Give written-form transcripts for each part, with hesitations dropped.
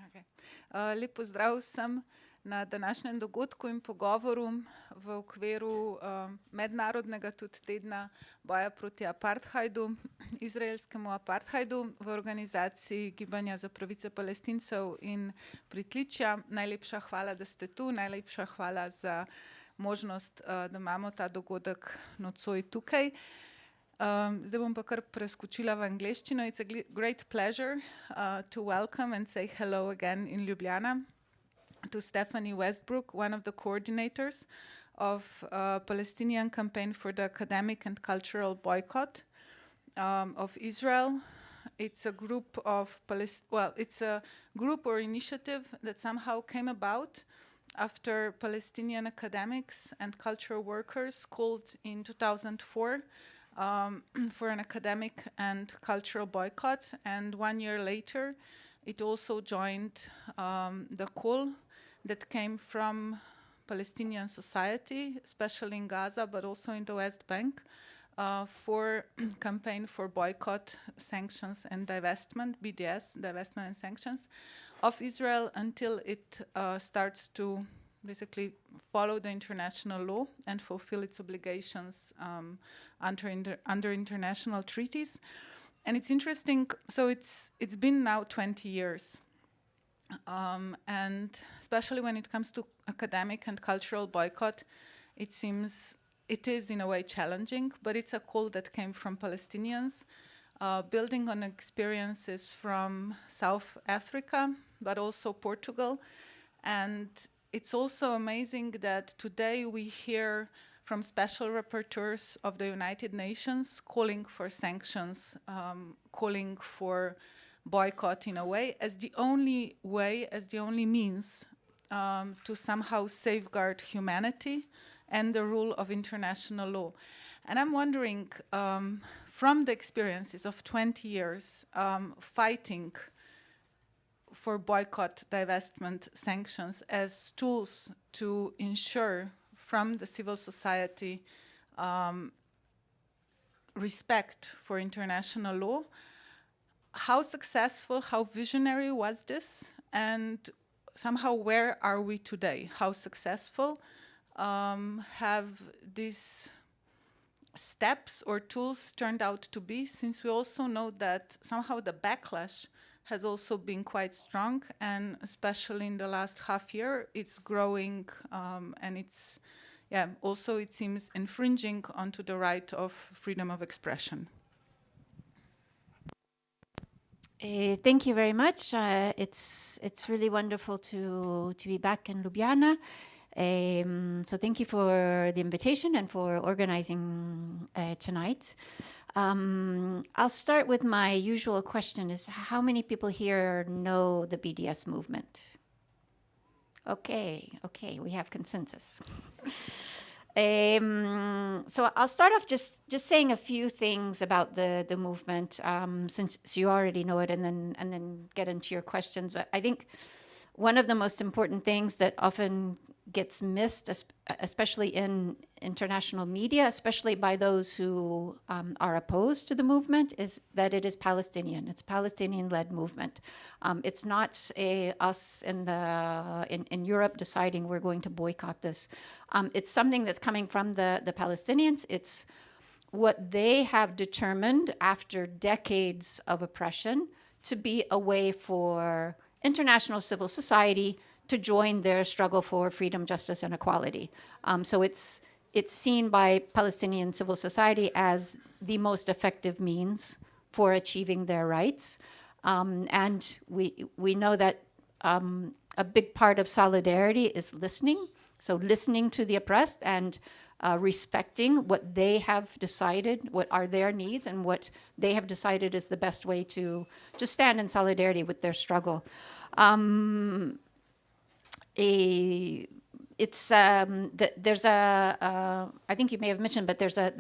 Okay. Lep pozdrav vsem na današnjem dogodku in pogovoru v okviru mednarodnega tudi tedna boja proti apartheidu, izraelskemu apartheidu v organizaciji Gibanja za pravice Palestincev in pritličja. Najlepša hvala, da ste tu, najlepša hvala za možnost, da imamo ta dogodek nocoj tukaj. Zdaj bom pa kar preskočila v angleščino. It's a great pleasure to welcome and say hello again in Ljubljana to Stephanie Westbrook, one of the coordinators of Palestinian campaign for the academic and cultural boycott of Israel. It's a group of it's a group or initiative that somehow came about after Palestinian academics and cultural workers called in 2004 for an academic and cultural boycott, and 1 year later it also joined the call that came from Palestinian society, especially in Gaza, but also in the West Bank, for campaign for boycott, sanctions and divestment, BDS, divestment and sanctions, of Israel until it starts to basically follow the international law and fulfill its obligations under international treaties. And it's interesting, so it's been now 20 years. And especially when it comes to academic and cultural boycott, it seems it is in a way challenging, but it's a call that came from Palestinians, building on experiences from South Africa, but also Portugal. And it's also amazing that today we hear from special rapporteurs of the United Nations calling for sanctions, calling for boycott in a way, as the only means to somehow safeguard humanity and the rule of international law. And I'm wondering, from the experiences of 20 years fighting for boycott, divestment, sanctions as tools to ensure from the civil society respect for international law, how successful, how visionary was this? And somehow where are we today? How successful have these steps or tools turned out to be, since we also know that somehow the backlash has also been quite strong, and especially in the last half year, it's growing, and it's, also it seems infringing onto the right of freedom of expression. Thank you very much. It's really wonderful to be back in Ljubljana. So thank you for the invitation and for organizing tonight. I'll start with my usual question: is how many people here know the BDS movement? Okay, we have consensus. So I'll start off just saying a few things about the movement, since you already know it, and then get into your questions. But I think one of the most important things that often gets missed, especially in international media, especially by those who are opposed to the movement, is that it is Palestinian. It's a Palestinian-led movement. It's not us in Europe deciding we're going to boycott this. It's something that's coming from the Palestinians. It's what they have determined after decades of oppression to be a way for international civil society to join their struggle for freedom, justice, and equality. So it's seen by Palestinian civil society as the most effective means for achieving their rights. And we know that a big part of solidarity is listening. So listening to the oppressed and respecting what they have decided, what are their needs, and what they have decided is the best way to stand in solidarity with their struggle. There's a I think you may have mentioned, but there's a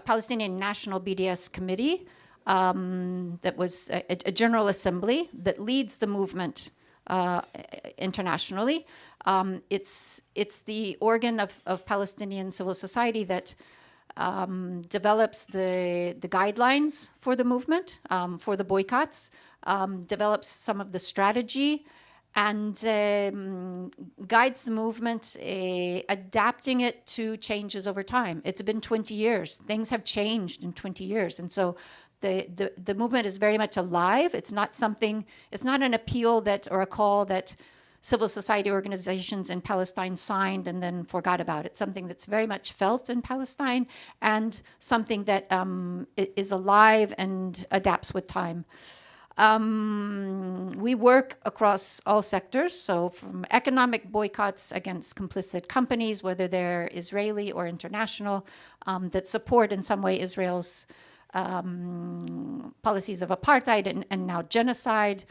Palestinian National BDS Committee that was a General Assembly that leads the movement internationally. It's the organ of Palestinian civil society that develops the guidelines for the movement, for the boycotts, develops some of the strategy, and guides the movement, adapting it to changes over time. It's been 20 years. Things have changed in 20 years. And so the movement is very much alive. It's not an appeal or a call that civil society organizations in Palestine signed and then forgot about. It's something that's very much felt in Palestine, and something that is alive and adapts with time. We work across all sectors, so from economic boycotts against complicit companies, whether they're Israeli or international, that support in some way Israel's policies of apartheid and now genocide,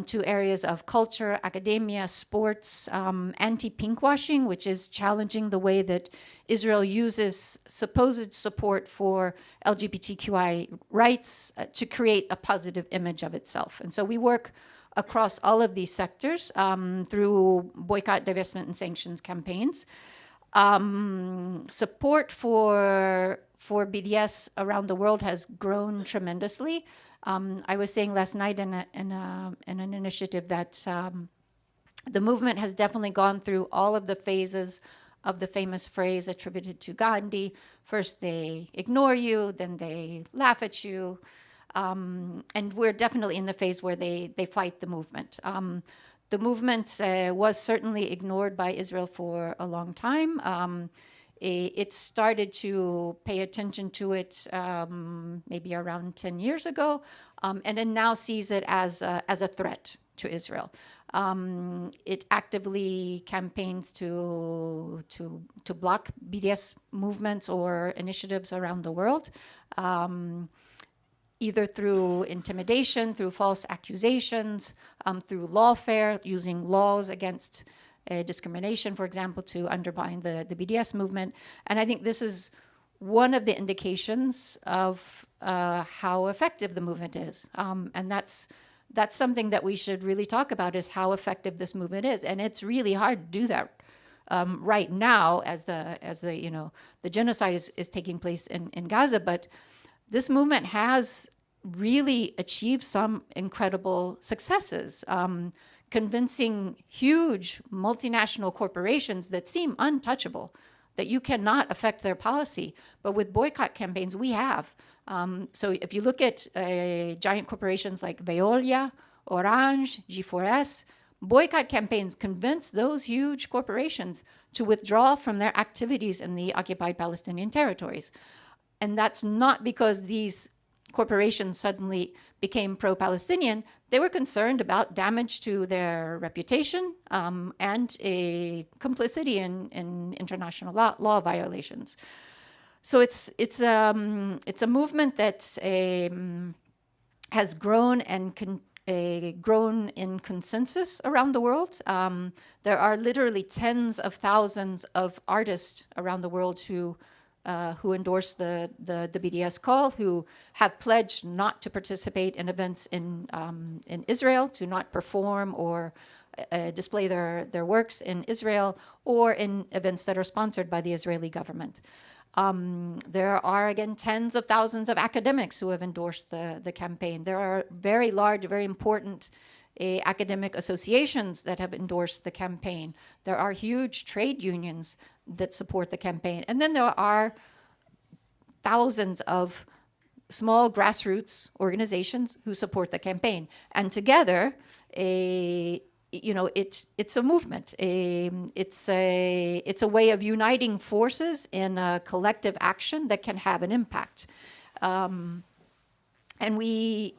to areas of culture, academia, sports, anti-pinkwashing, which is challenging the way that Israel uses supposed support for LGBTQI rights to create a positive image of itself. And so we work across all of these sectors through boycott, divestment, and sanctions campaigns. Support for BDS around the world has grown tremendously. I was saying last night in an initiative that the movement has definitely gone through all of the phases of the famous phrase attributed to Gandhi. First they ignore you, then they laugh at you, and we're definitely in the phase where they fight the movement. The movement was certainly ignored by Israel for a long time. It started to pay attention to it maybe around 10 years ago, and then now sees it as a threat to Israel. It actively campaigns to block BDS movements or initiatives around the world, either through intimidation, through false accusations, through lawfare, using laws against discrimination, for example, to undermine the BDS movement. And I think this is one of the indications of how effective the movement is. And that's something that we should really talk about, is how effective this movement is. And it's really hard to do that right now as the genocide is taking place in Gaza. But this movement has really achieved some incredible successes, convincing huge multinational corporations that seem untouchable, that you cannot affect their policy. But with boycott campaigns, we have. So if you look at giant corporations like Veolia, Orange, G4S, boycott campaigns convince those huge corporations to withdraw from their activities in the occupied Palestinian territories. And that's not because these corporations suddenly became pro-Palestinian. They were concerned about damage to their reputation and a complicity in international law violations. So it's a movement that has grown and grown in consensus around the world. There are literally tens of thousands of artists around the world who endorse the BDS call, who have pledged not to participate in events in Israel, to not perform or display their works in Israel, or in events that are sponsored by the Israeli government. There are, again, tens of thousands of academics who have endorsed the campaign. There are very large, very important academic associations that have endorsed the campaign. There are huge trade unions that support the campaign. And then there are thousands of small grassroots organizations who support the campaign. And together, it's a movement. It's a way of uniting forces in a collective action that can have an impact. And we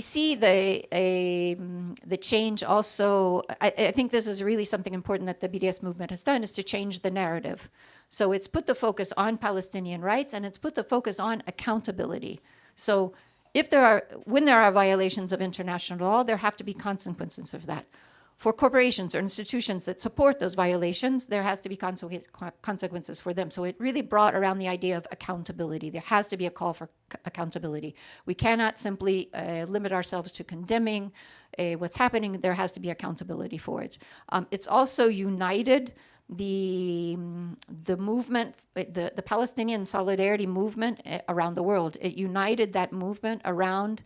see the change also. I think this is really something important that the BDS movement has done, is to change the narrative. So it's put the focus on Palestinian rights, and it's put the focus on accountability. So when there are violations of international law, there have to be consequences of that. For corporations or institutions that support those violations, there has to be consequences for them. So it really brought around the idea of accountability. There has to be a call for accountability. We cannot simply limit ourselves to condemning what's happening. There has to be accountability for it. It's also united the movement, the Palestinian solidarity movement around the world. It united that movement around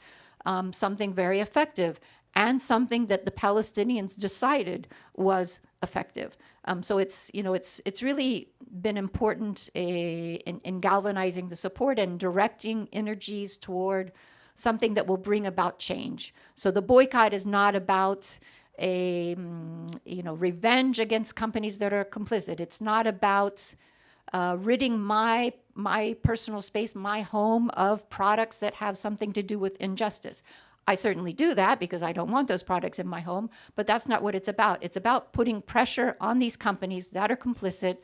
something very effective and something that the Palestinians decided was effective. So it's really been important in galvanizing the support and directing energies toward something that will bring about change. So the boycott is not about revenge against companies that are complicit. It's not about ridding my personal space, my home, of products that have something to do with injustice. I certainly do that because I don't want those products in my home, but that's not what it's about. It's about putting pressure on these companies that are complicit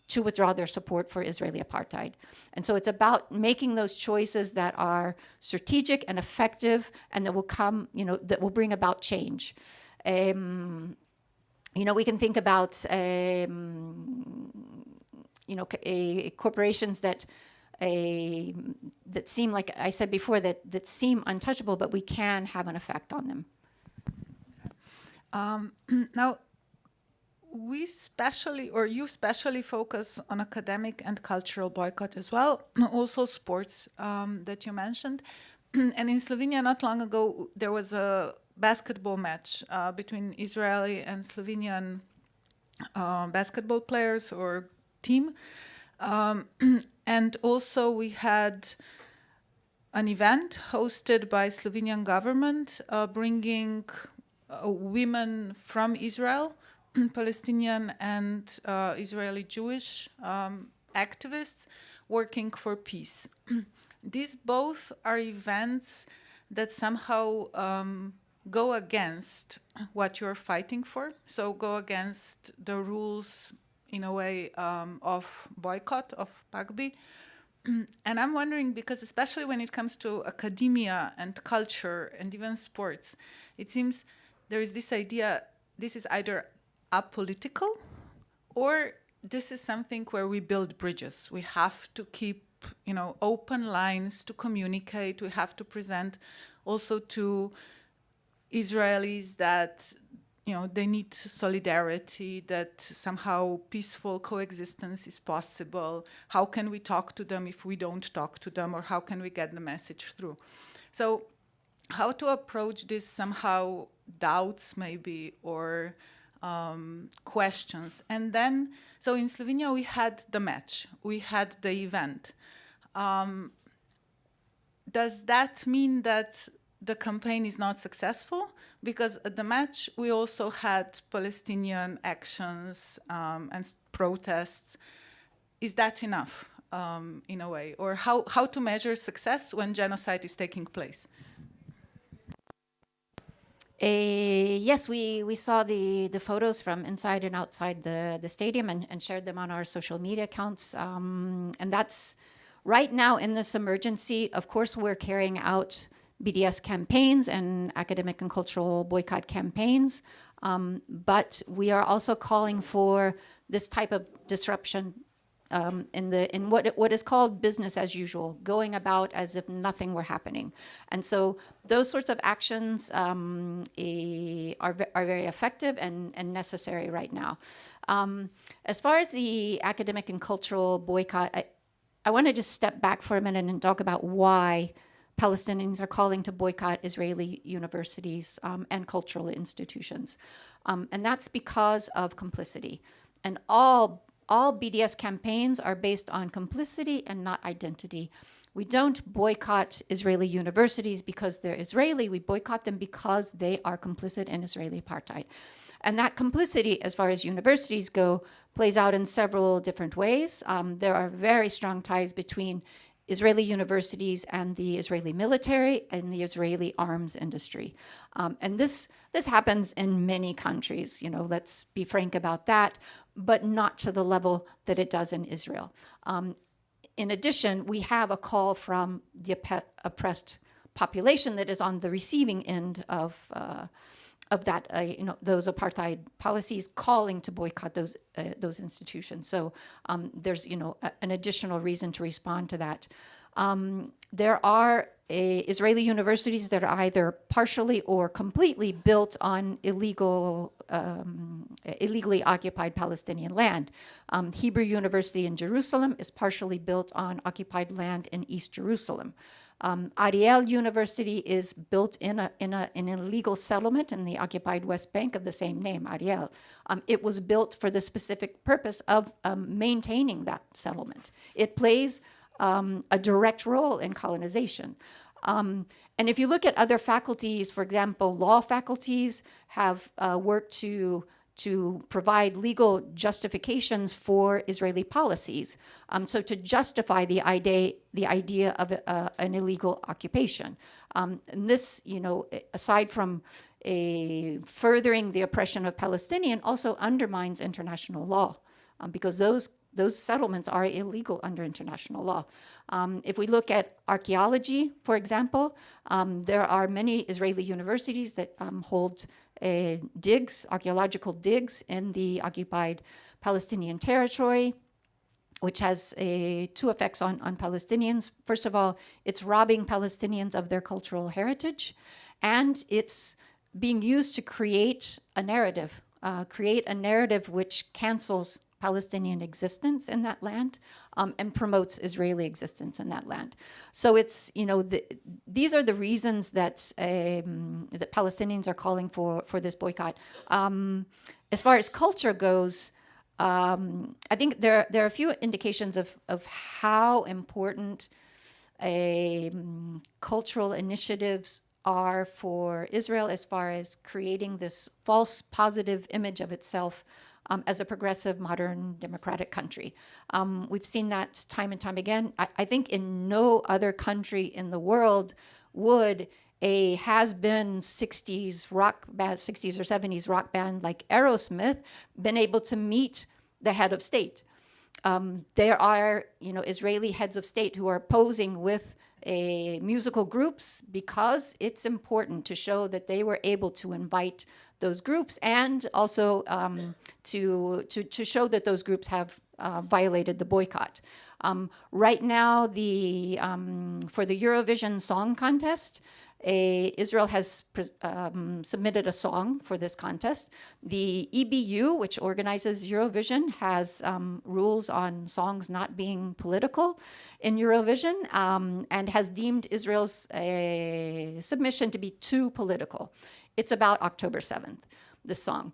to withdraw their support for Israeli apartheid. And so it's about making those choices that are strategic and effective and that will come, that will bring about change. We can think about, corporations that seem, like I said before, that seem untouchable, but we can have an effect on them. Now, you specially focus on academic and cultural boycott as well, also sports that you mentioned. And in Slovenia, not long ago, there was a basketball match between Israeli and Slovenian basketball players or team. And also we had an event hosted by Slovenian government bringing women from Israel, Palestinian and Israeli Jewish activists working for peace. These both are events that somehow go against what you're fighting for, so go against the rules, in a way, of boycott, of PACBI. And I'm wondering, because especially when it comes to academia and culture and even sports, it seems there is this idea, this is either apolitical or this is something where we build bridges. We have to keep, open lines to communicate. We have to present also to Israelis that they need solidarity, that somehow peaceful coexistence is possible. How can we talk to them if we don't talk to them, or how can we get the message through? So how to approach this somehow doubts maybe, or questions. And then, so in Slovenia we had the match, we had the event. Does that mean that the campaign is not successful? Because at the match, we also had Palestinian actions and protests. Is that enough, in a way? Or how to measure success when genocide is taking place? Yes, we saw the photos from inside and outside the stadium and shared them on our social media accounts. And that's right now in this emergency. Of course, we're carrying out BDS campaigns and academic and cultural boycott campaigns, but we are also calling for this type of disruption in what is called business as usual, going about as if nothing were happening. And so those sorts of actions are very effective and necessary right now. As far as the academic and cultural boycott, I want to just step back for a minute and talk about why Palestinians are calling to boycott Israeli universities and cultural institutions. And that's because of complicity. And all BDS campaigns are based on complicity and not identity. We don't boycott Israeli universities because they're Israeli. We boycott them because they are complicit in Israeli apartheid. And that complicity, as far as universities go, plays out in several different ways. There are very strong ties between Israeli universities and the Israeli military and the Israeli arms industry. And this happens in many countries, let's be frank about that, but not to the level that it does in Israel. In addition, we have a call from the oppressed population that is on the receiving end of that, those apartheid policies, calling to boycott those institutions. So there's, an additional reason to respond to that. There are Israeli universities that are either partially or completely built on illegally occupied Palestinian land. Hebrew University in Jerusalem is partially built on occupied land in East Jerusalem. Ariel University is built in an illegal settlement in the occupied West Bank of the same name, Ariel. It was built for the specific purpose of maintaining that settlement. It plays a direct role in colonization. And if you look at other faculties, for example, law faculties have worked to provide legal justifications for Israeli policies. So to justify the idea of an illegal occupation. And this, aside from furthering the oppression of Palestinians, also undermines international law because those settlements are illegal under international law. If we look at archaeology, for example, there are many Israeli universities that hold archaeological digs in the occupied Palestinian territory, which has two effects on Palestinians. First of all, it's robbing Palestinians of their cultural heritage, and it's being used to create a narrative which cancels Palestinian existence in that land and promotes Israeli existence in that land. So it's, these are the reasons that that Palestinians are calling for this boycott. As far as culture goes, I think there are a few indications of how important cultural initiatives are for Israel as far as creating this false positive image of itself as a progressive, modern, democratic country. We've seen that time and time again. I think in no other country in the world would a has-been 60s or 70s rock band like Aerosmith been able to meet the head of state. There are, Israeli heads of state who are posing with musical groups because it's important to show that they were able to invite those groups and also to show that those groups have violated the boycott. Right now, for the Eurovision Song Contest, Israel has submitted a song for this contest. The EBU, which organizes Eurovision, has rules on songs not being political in Eurovision and has deemed Israel's submission to be too political. It's about October 7th, this song.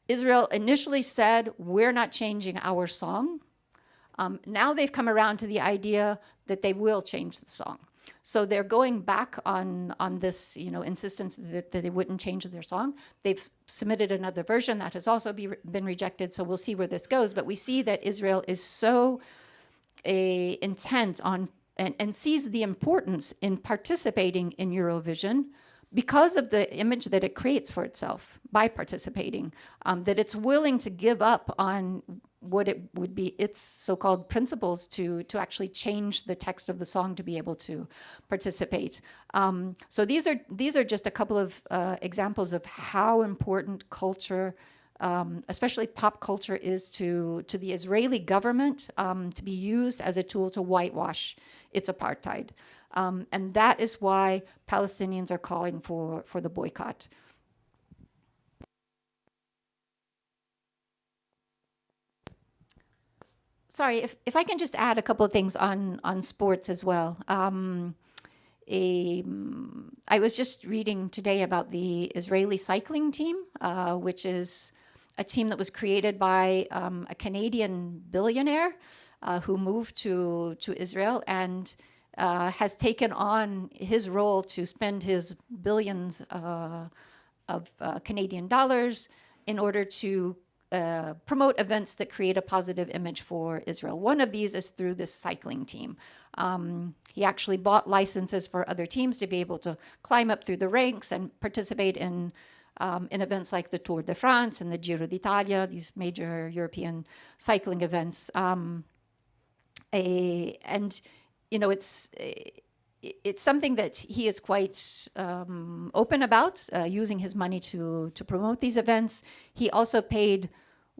Israel initially said, we're not changing our song. Now they've come around to the idea that they will change the song. So they're going back on this, insistence that they wouldn't change their song. They've submitted another version that has also been rejected. So we'll see where this goes. But we see that Israel is so intent on and sees the importance in participating in Eurovision because of the image that it creates for itself by participating, that it's willing to give up on what it would be its so-called principles to actually change the text of the song to be able to participate. So these are just a couple of examples of how important culture, especially pop culture, is to the Israeli government to be used as a tool to whitewash its apartheid. And that is why Palestinians are calling for the boycott. Sorry, if I can just add a couple of things on sports as well. I was just reading today about the Israeli cycling team, which is a team that was created by a Canadian billionaire who moved to Israel and has taken on his role to spend his billions of Canadian dollars in order to promote events that create a positive image for Israel. One of these is through this cycling team. He actually bought licenses for other teams to be able to climb up through the ranks and participate in events like the Tour de France and the Giro d'Italia, these major European cycling events. It's something that he is quite open about, using his money to promote these events. He also paid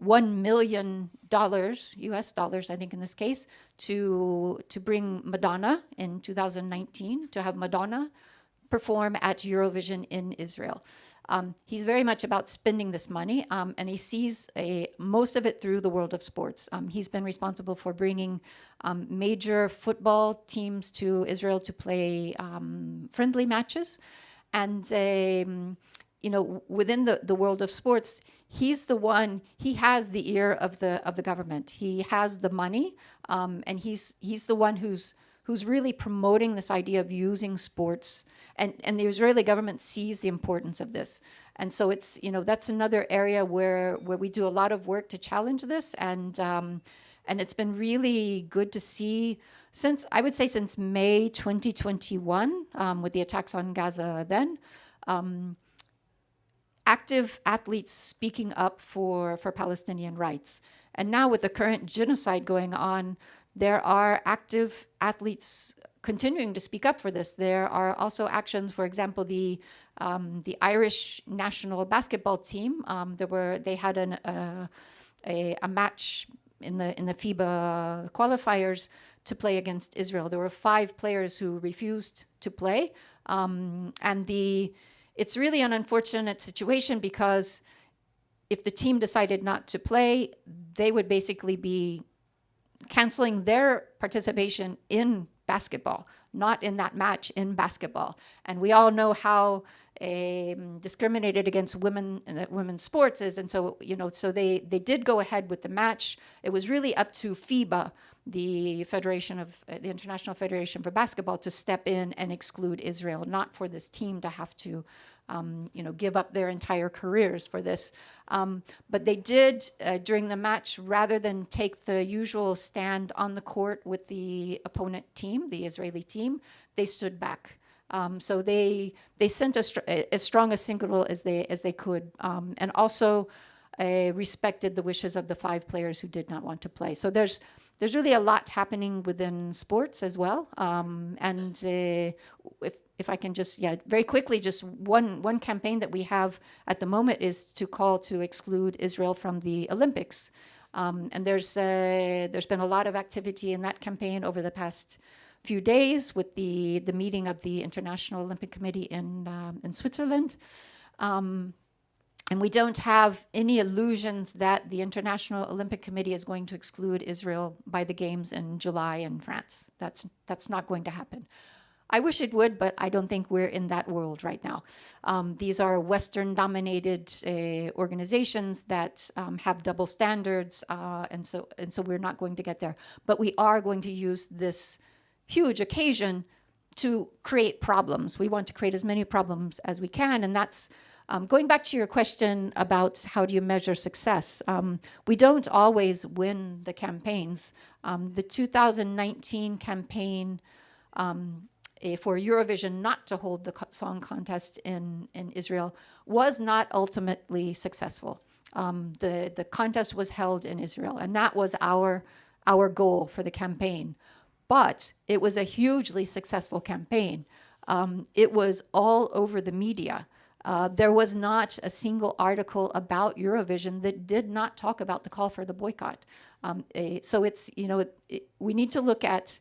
$1 million, US dollars, I think in this case, to bring Madonna in 2019, to have Madonna perform at Eurovision in Israel. He's very much about spending this money, and he sees most of it through the world of sports. He's been responsible for bringing major football teams to Israel to play friendly matches. And, you know, within the world of sports, he's the one, he has the ear of the government. He has the money, and he's the one who's really promoting this idea of using sports, and the Israeli government sees the importance of this. And so it's, you know, that's another area where we do a lot of work to challenge this, and it's been really good to see since, I would say since May 2021, with the attacks on Gaza then, active athletes speaking up for Palestinian rights. And now with the current genocide going on, there are active athletes continuing to speak up for this. There are also actions, for example, the Irish national basketball team. They had a match in the FIBA qualifiers to play against Israel. There were 5 players who refused to play, and it's really an unfortunate situation because if the team decided not to play, they would basically be canceling their participation in basketball, not in that match, in basketball. And we all know how discriminated against women in women's sports is. And so, you know, so they did go ahead with the match. It was really up to FIBA, the International Federation for Basketball, to step in and exclude Israel, not for this team to have to you know, give up their entire careers for this. But they did, during the match, rather than take the usual stand on the court with the opponent team, the Israeli team, they stood back. So they sent as strong a signal as they could, and also respected the wishes of the 5 players who did not want to play. So there's really a lot happening within sports as well. And if I can just, very quickly, just one campaign that we have at the moment is to call to exclude Israel from the Olympics. And there's been a lot of activity in that campaign over the past few days with the meeting of the International Olympic Committee in Switzerland. And we don't have any illusions that the International Olympic Committee is going to exclude Israel by the games in July in France. That's not going to happen. I wish it would, but I don't think we're in that world right now. These are Western-dominated organizations that have double standards, and so we're not going to get there. But we are going to use this huge occasion to create problems. We want to create as many problems as we can, and that's going back to your question about how do you measure success. We don't always win the campaigns. The 2019 campaign for Eurovision not to hold the song contest in Israel was not ultimately successful. The contest was held in Israel, and that was our goal for the campaign. But it was a hugely successful campaign. It was all over the media. There was not a single article about Eurovision that did not talk about the call for the boycott. So it's, you know, we need to look at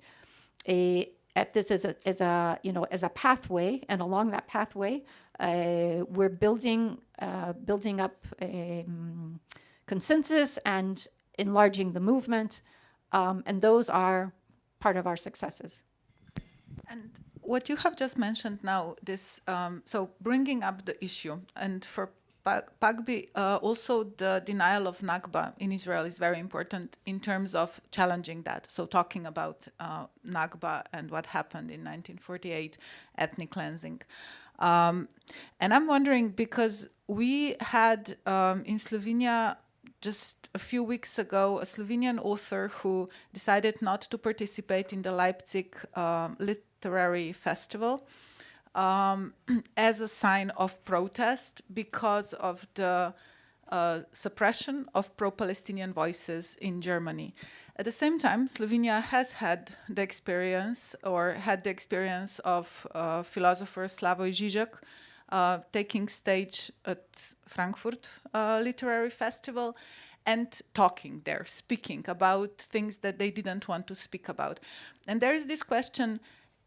this as a pathway, and along that pathway, we're building up consensus and enlarging the movement, and those are part of our successes. And what you have just mentioned now, this so bringing up the issue, and for PACBI, also the denial of Nakba in Israel is very important in terms of challenging that. So talking about Nakba and what happened in 1948, ethnic cleansing. And I'm wondering, because we had in Slovenia just a few weeks ago a Slovenian author who decided not to participate in the Leipzig Literary Festival as a sign of protest because of the suppression of pro-Palestinian voices in Germany. At the same time, Slovenia has had the experience of philosopher Slavoj Žižek taking stage at Frankfurt Literary Festival. and talking there, speaking about things that they didn't want to speak about. And there is this question,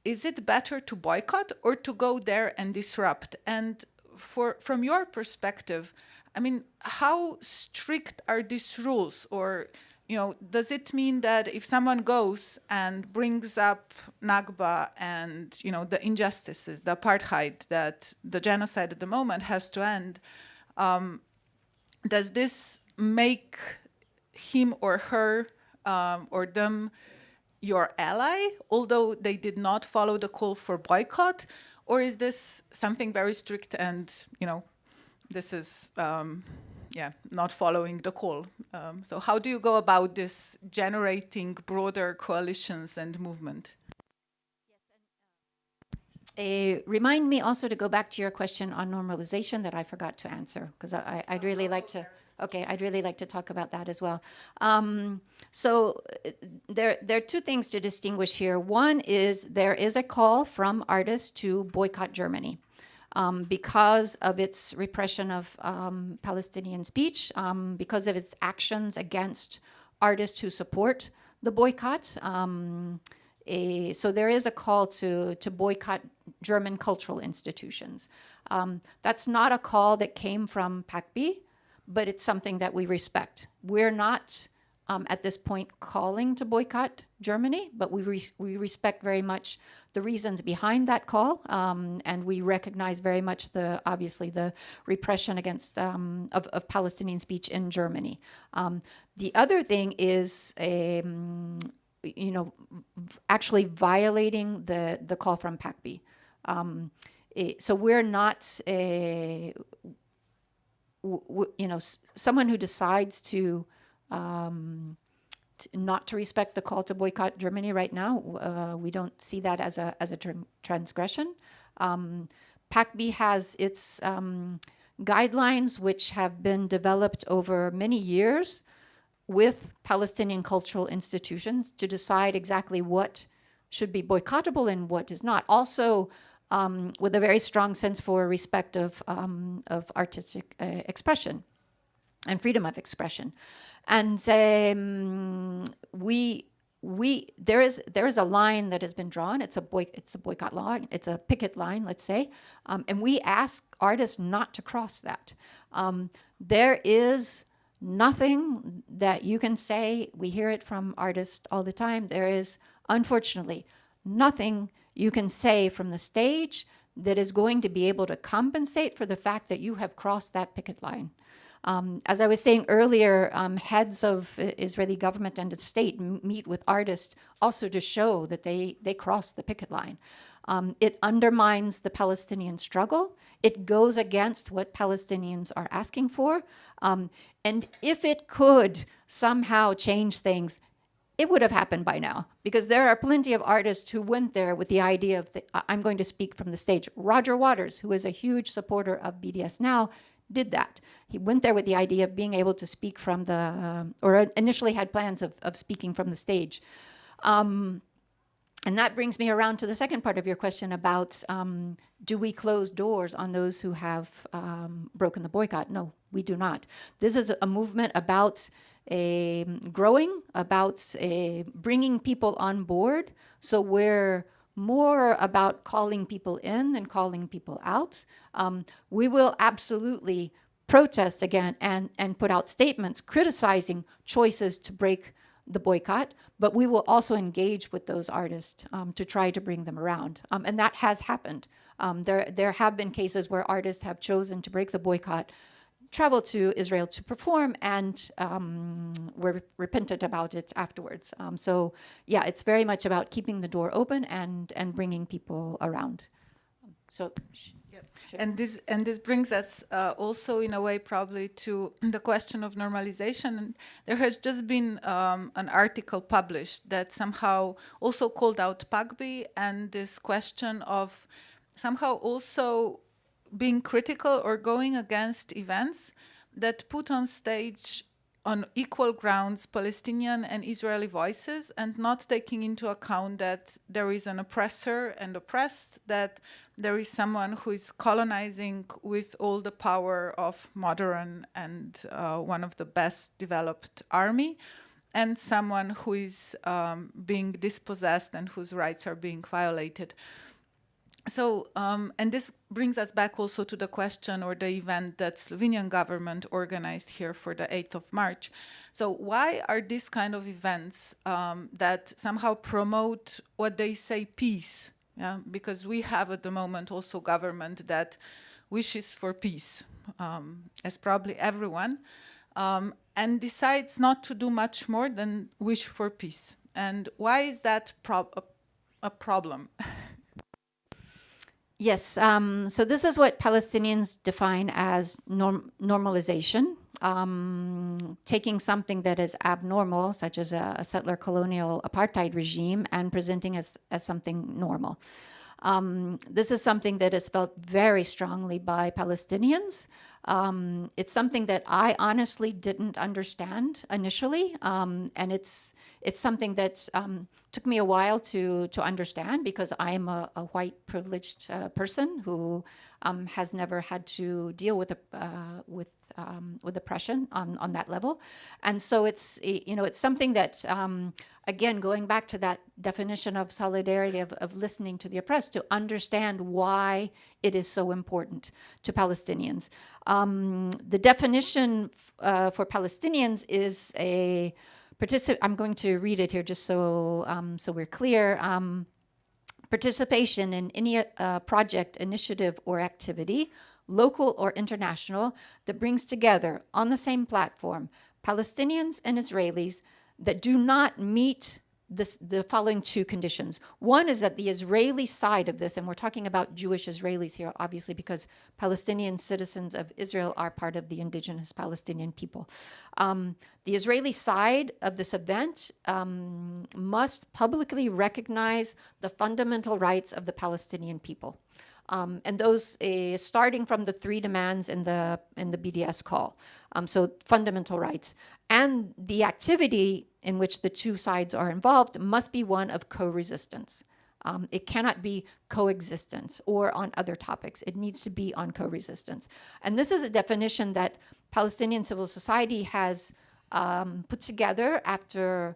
is it better to boycott or to go there and disrupt? And from your perspective, I mean, how strict are these rules? Or, you know, does it mean that if someone goes and brings up Nakba and, you know, the injustices, the apartheid, that the genocide at the moment has to end, does this make him or her or them your ally, although they did not follow the call for boycott? Or is this something very strict and, you know, this is, not following the call? So how do you go about this generating broader coalitions and movement? Remind me also to go back to your question on normalization that I forgot to answer, because I'd really like to. Okay, I'd really like to talk about that as well. So there are two things to distinguish here. One is there is a call from artists to boycott Germany because of its repression of Palestinian speech, because of its actions against artists who support the boycott. So there is a call to boycott German cultural institutions. That's not a call that came from PACBI, but it's something that we respect. We're not at this point calling to boycott Germany, but we respect very much the reasons behind that call, and we recognize very much obviously the repression against of Palestinian speech in Germany. The other thing is actually violating the call from PACBI. So we're not someone who decides to not to respect the call to boycott Germany right now. We don't see that as a transgression. PACBI has its guidelines, which have been developed over many years with Palestinian cultural institutions to decide exactly what should be boycottable and what is not. Also, with a very strong sense for respect of artistic expression and freedom of expression. And there is a line that has been drawn. It's a boycott line. It's a picket line, let's say, and we ask artists not to cross that. There is nothing that you can say. We hear it from artists all the time. There is, unfortunately, nothing you can say from the stage that is going to be able to compensate for the fact that you have crossed that picket line. As I was saying earlier, heads of Israeli government and the state meet with artists also to show that they crossed the picket line. It undermines the Palestinian struggle. It goes against what Palestinians are asking for. And if it could somehow change things, it would have happened by now, because there are plenty of artists who went there with the idea of, I'm going to speak from the stage. Roger Waters, who is a huge supporter of BDS now, did that. He went there with the idea of being able to speak from or initially had plans of speaking from the stage. And that brings me around to the second part of your question about, do we close doors on those who have broken the boycott? No, we do not. This is a movement about growing, about bringing people on board. So we're more about calling people in than calling people out. We will absolutely protest again and put out statements criticizing choices to break the boycott, but we will also engage with those artists to try to bring them around. And that has happened. There have been cases where artists have chosen to break the boycott, travel to Israel to perform, and were repentant about it afterwards. So yeah, it's very much about keeping the door open and bringing people around. So. Sure. And this brings us also in a way probably to the question of normalization. And there has just been an article published that somehow also called out PACBI and this question of somehow also being critical or going against events that put on stage on equal grounds Palestinian and Israeli voices, and not taking into account that there is an oppressor and oppressed, that there is someone who is colonizing with all the power of modern and one of the best developed army, and someone who is being dispossessed and whose rights are being violated. So, and this brings us back also to the question or the event that Slovenian government organized here for the 8th of March. So why are these kind of events that somehow promote what they say peace? Yeah? Because we have at the moment also government that wishes for peace, as probably everyone, and decides not to do much more than wish for peace. And why is that a problem? Yes, so this is what Palestinians define as normalization, taking something that is abnormal, such as a settler colonial apartheid regime, and presenting as something normal. This is something that is felt very strongly by Palestinians. It's something that I honestly didn't understand initially, and it's something that took me a while to understand, because I'm a white privileged person who has never had to deal with oppression on that level, and so it's something that again, going back to that definition of solidarity, of listening to the oppressed, to understand why it is so important to Palestinians. The definition for Palestinians is I'm going to read it here just so we're clear. Participation in any project, initiative, or activity, local or international, that brings together on the same platform Palestinians and Israelis that do not meet the following two conditions. One is that the Israeli side of this, and we're talking about Jewish Israelis here, obviously, because Palestinian citizens of Israel are part of the indigenous Palestinian people. The Israeli side of this event must publicly recognize the fundamental rights of the Palestinian people. And those starting from the three demands in the BDS call. So fundamental rights. And the activity in which the two sides are involved must be one of co-resistance. It cannot be coexistence or on other topics. It needs to be on co-resistance. And this is a definition that Palestinian civil society has put together after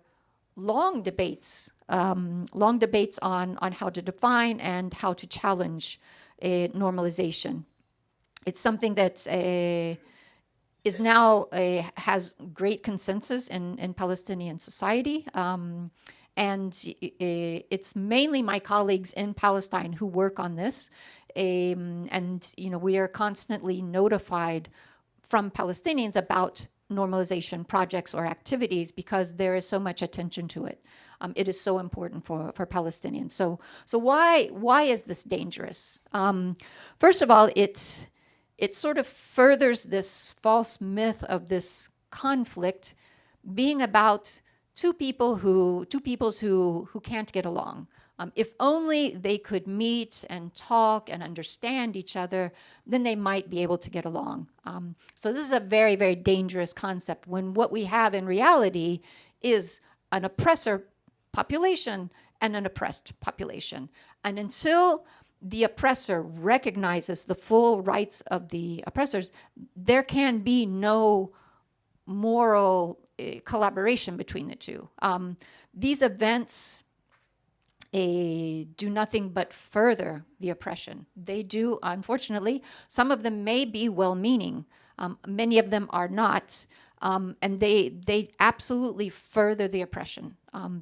long debates on how to define and how to challenge normalization. It's something that is now has great consensus in Palestinian society. And it's mainly my colleagues in Palestine who work on this. And we are constantly notified from Palestinians about normalization projects or activities because there is so much attention to it. It is so important for Palestinians. So why is this dangerous? First of all, it sort of furthers this false myth of this conflict being about two peoples who can't get along. If only they could meet and talk and understand each other, then they might be able to get along. So this is a very, very dangerous concept when what we have in reality is an oppressor population and an oppressed population. And until the oppressor recognizes the full rights of the oppressors, there can be no moral collaboration between the two. These events do nothing but further the oppression. They do, unfortunately. Some of them may be well-meaning. Many of them are not. And they absolutely further the oppression.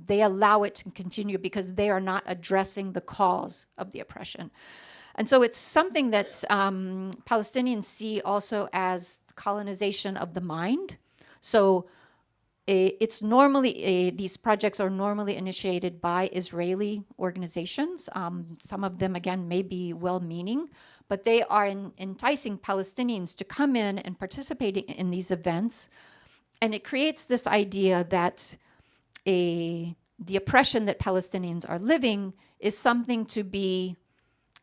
They allow it to continue because they are not addressing the cause of the oppression. And so it's something that Palestinians see also as colonization of the mind. So it's normally, these projects are normally initiated by Israeli organizations. Some of them, again, may be well-meaning, but they are enticing Palestinians to come in and participate in these events. And it creates this idea that the oppression that Palestinians are living is something to be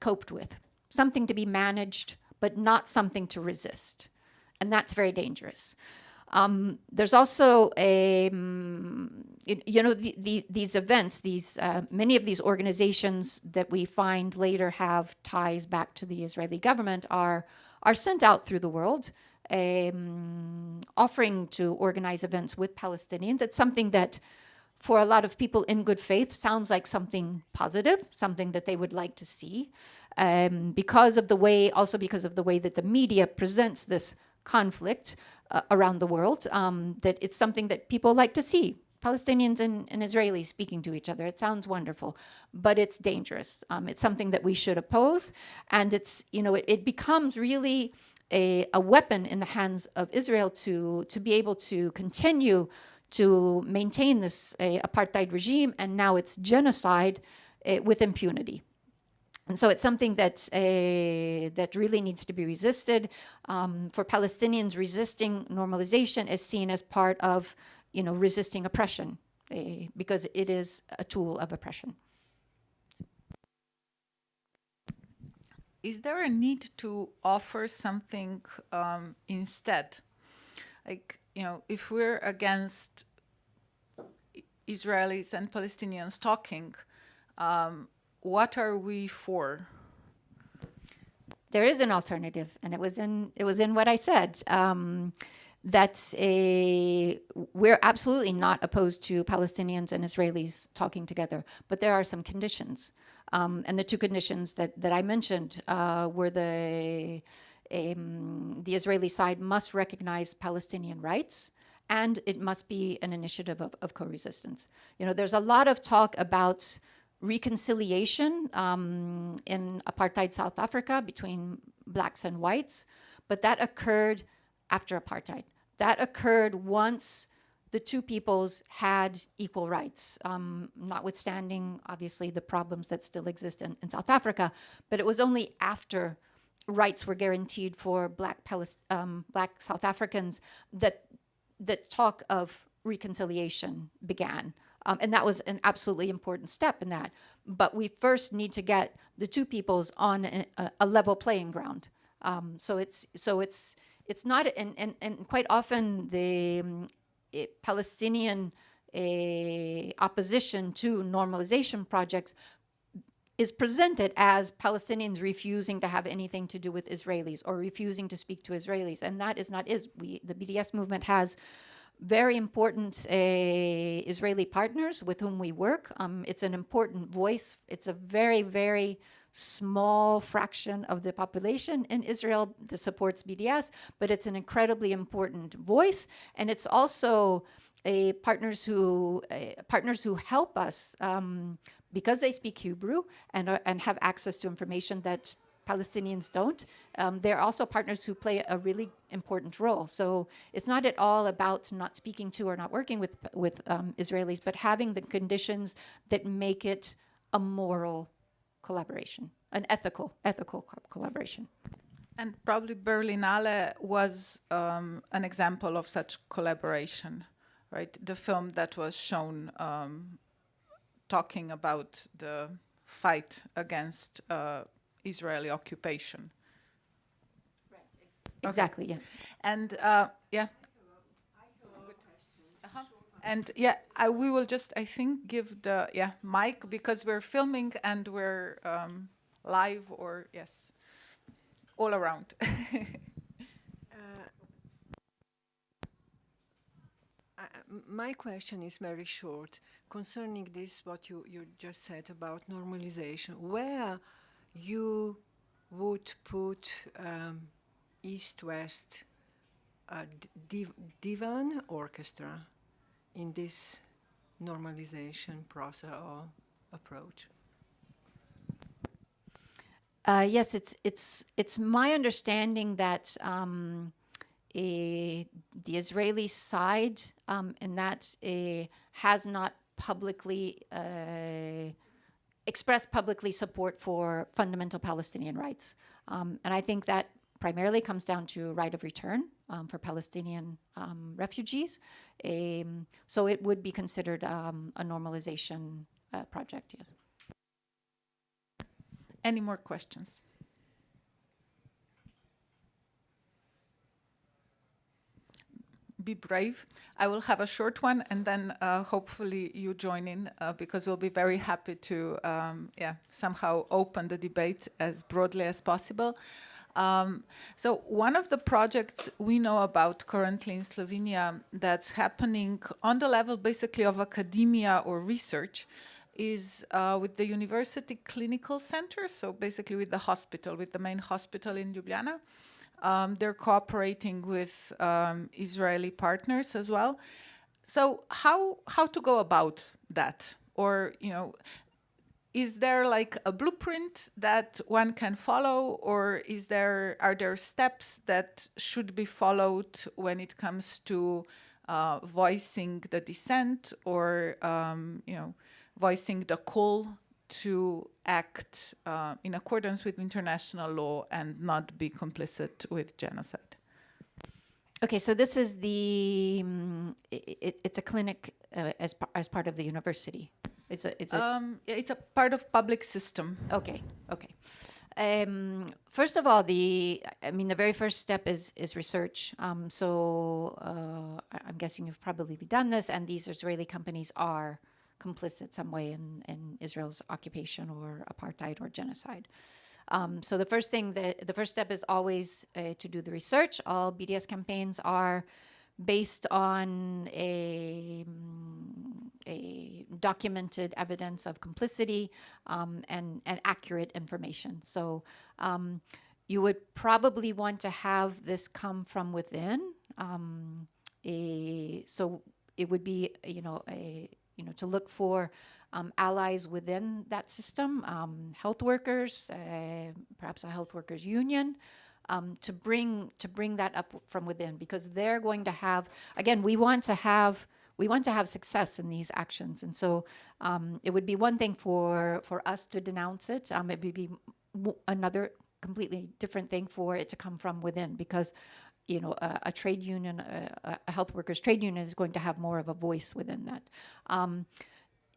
coped with, something to be managed, but not something to resist. And that's very dangerous. There's also a, these events, many of these organizations that we find later have ties back to the Israeli government are sent out through the world, offering to organize events with Palestinians. It's something that, for a lot of people in good faith, sounds like something positive, something that they would like to see, because of the way that the media presents this conflict around the world, that it's something that people like to see. Palestinians and Israelis speaking to each other. It sounds wonderful, but it's dangerous. It's something that we should oppose, and it becomes really a weapon in the hands of Israel to be able to continue to maintain this apartheid regime, and now it's genocide with impunity. And so it's something that really needs to be resisted. For Palestinians, resisting normalization is seen as part of resisting oppression, because it is a tool of oppression. Is there a need to offer something instead? Like, if we're against Israelis and Palestinians talking, what are we for? There is an alternative, and it was in what I said. We're absolutely not opposed to Palestinians and Israelis talking together, but there are some conditions. And the two conditions that I mentioned were the Israeli side must recognize Palestinian rights, and it must be an initiative of co-resistance. There's a lot of talk about reconciliation in apartheid South Africa between blacks and whites, but that occurred after apartheid. That occurred once the two peoples had equal rights, notwithstanding, obviously, the problems that still exist in South Africa. But it was only after rights were guaranteed for black South Africans that talk of reconciliation began. And that was an absolutely important step in that. But we first need to get the two peoples on a level playing ground. So it's not, and quite often the Palestinian opposition to normalization projects is presented as Palestinians refusing to have anything to do with Israelis or refusing to speak to Israelis, and that is not the BDS movement has very important Israeli partners with whom we work. It's an important voice. It's a very, very small fraction of the population in Israel that supports BDS, but it's an incredibly important voice. And it's also partners who help us because they speak Hebrew and have access to information that Palestinians don't. They're also partners who play a really important role. So it's not at all about not speaking to or not working with Israelis, but having the conditions that make it a moral collaboration, an ethical collaboration. And probably Berlinale was an example of such collaboration, right? The film that was shown talking about the fight against Israeli occupation. Right. Exactly, okay. Yeah. And yeah. And yeah, we will just, I think, give the mic, because we're filming and we're live, or yes, all around. My question is very short concerning this, what you just said about normalization. Where you would put East-West divan orchestra in this normalization process or approach? Yes, it's my understanding that the Israeli side in that has not publicly expressed publicly support for fundamental Palestinian rights. And I think that primarily comes down to right of return for Palestinian refugees. So it would be considered a normalization project, yes. Any more questions? be brave. I will have a short one, and then hopefully you join in, because we'll be very happy to somehow open the debate as broadly as possible. So one of the projects we know about currently in Slovenia that's happening on the level basically of academia or research is with the University Clinical Center, so basically with the hospital, with the main hospital in Ljubljana. They're cooperating with Israeli partners as well. So how to go about that? Or, is there like a blueprint that one can follow, or are there steps that should be followed when it comes to voicing the dissent or voicing the call to act in accordance with international law and not be complicit with genocide? Okay, so this is it's a clinic as part of the university. It's a part of public system. Okay. First of all, the very first step is research. So I'm guessing you've probably done this, and these Israeli companies are complicit some way in Israel's occupation or apartheid or genocide. So the first step is always to do the research. All BDS campaigns are based on a documented evidence of complicity and accurate information. So you would probably want to have this come from within. So it would be, to look for allies within that system, health workers, perhaps a health workers union, to bring that up from within, because they're going to have, again, we want to have success in these actions. And so it would be one thing for us to denounce it. It would be another completely different thing for it to come from within, because a trade union, a health workers trade union is going to have more of a voice within that.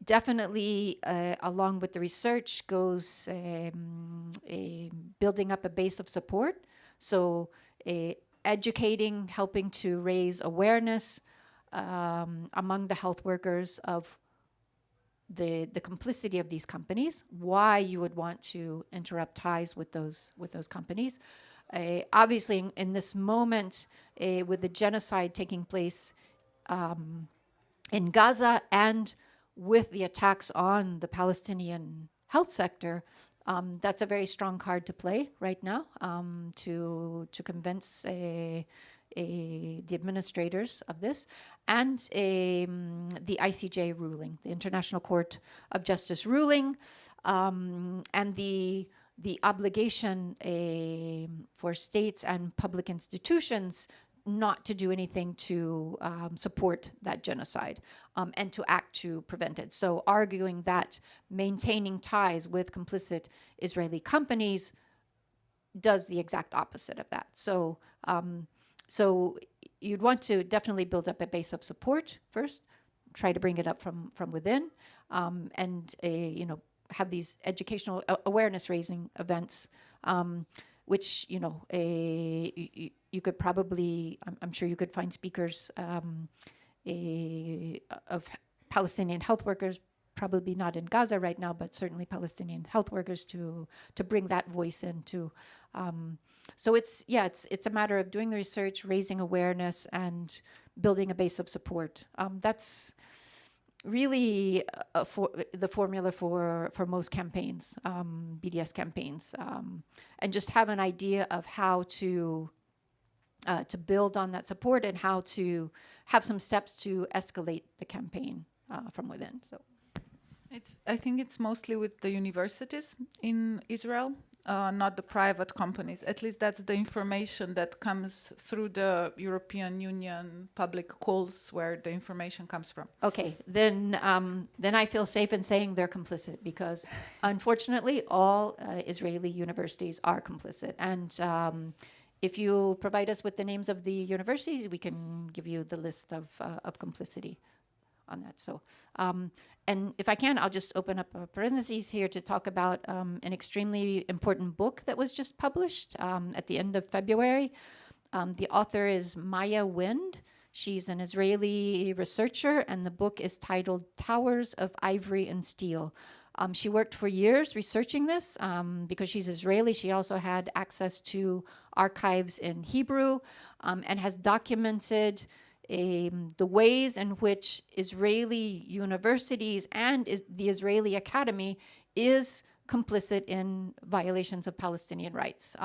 Definitely, along with the research goes building up a base of support. So educating, helping to raise awareness among the health workers of the complicity of these companies, why you would want to interrupt ties with those companies. Obviously, in this moment, with the genocide taking place in Gaza and with the attacks on the Palestinian health sector, that's a very strong card to play right now, to convince the administrators of this, and the ICJ ruling, the International Court of Justice ruling, and the obligation for states and public institutions not to do anything to support that genocide and to act to prevent it. So arguing that maintaining ties with complicit Israeli companies does the exact opposite of that. So so you'd want to definitely build up a base of support first, try to bring it up from within, and have these educational awareness raising events, which you could probably, I'm sure you could find speakers of Palestinian health workers, probably not in Gaza right now, but certainly Palestinian health workers to bring that voice into. So it's a matter of doing the research, raising awareness, and building a base of support. That's really the formula for most campaigns, BDS campaigns, and just have an idea of how to build on that support and how to have some steps to escalate the campaign from within. So, I think it's mostly with the universities in Israel, not the private companies. At least that's the information that comes through the European Union public calls, where the information comes from. Okay, then I feel safe in saying they're complicit, because unfortunately all Israeli universities are complicit. And if you provide us with the names of the universities, we can give you the list of complicity on that. So, and if I can, I'll just open up a parentheses here to talk about an extremely important book that was just published at the end of February. The author is Maya Wind. She's an Israeli researcher, and the book is titled Towers of Ivory and Steel. She worked for years researching this because she's Israeli. She also had access to archives in Hebrew and has documented the ways in which Israeli universities and the Israeli Academy is complicit in violations of Palestinian rights.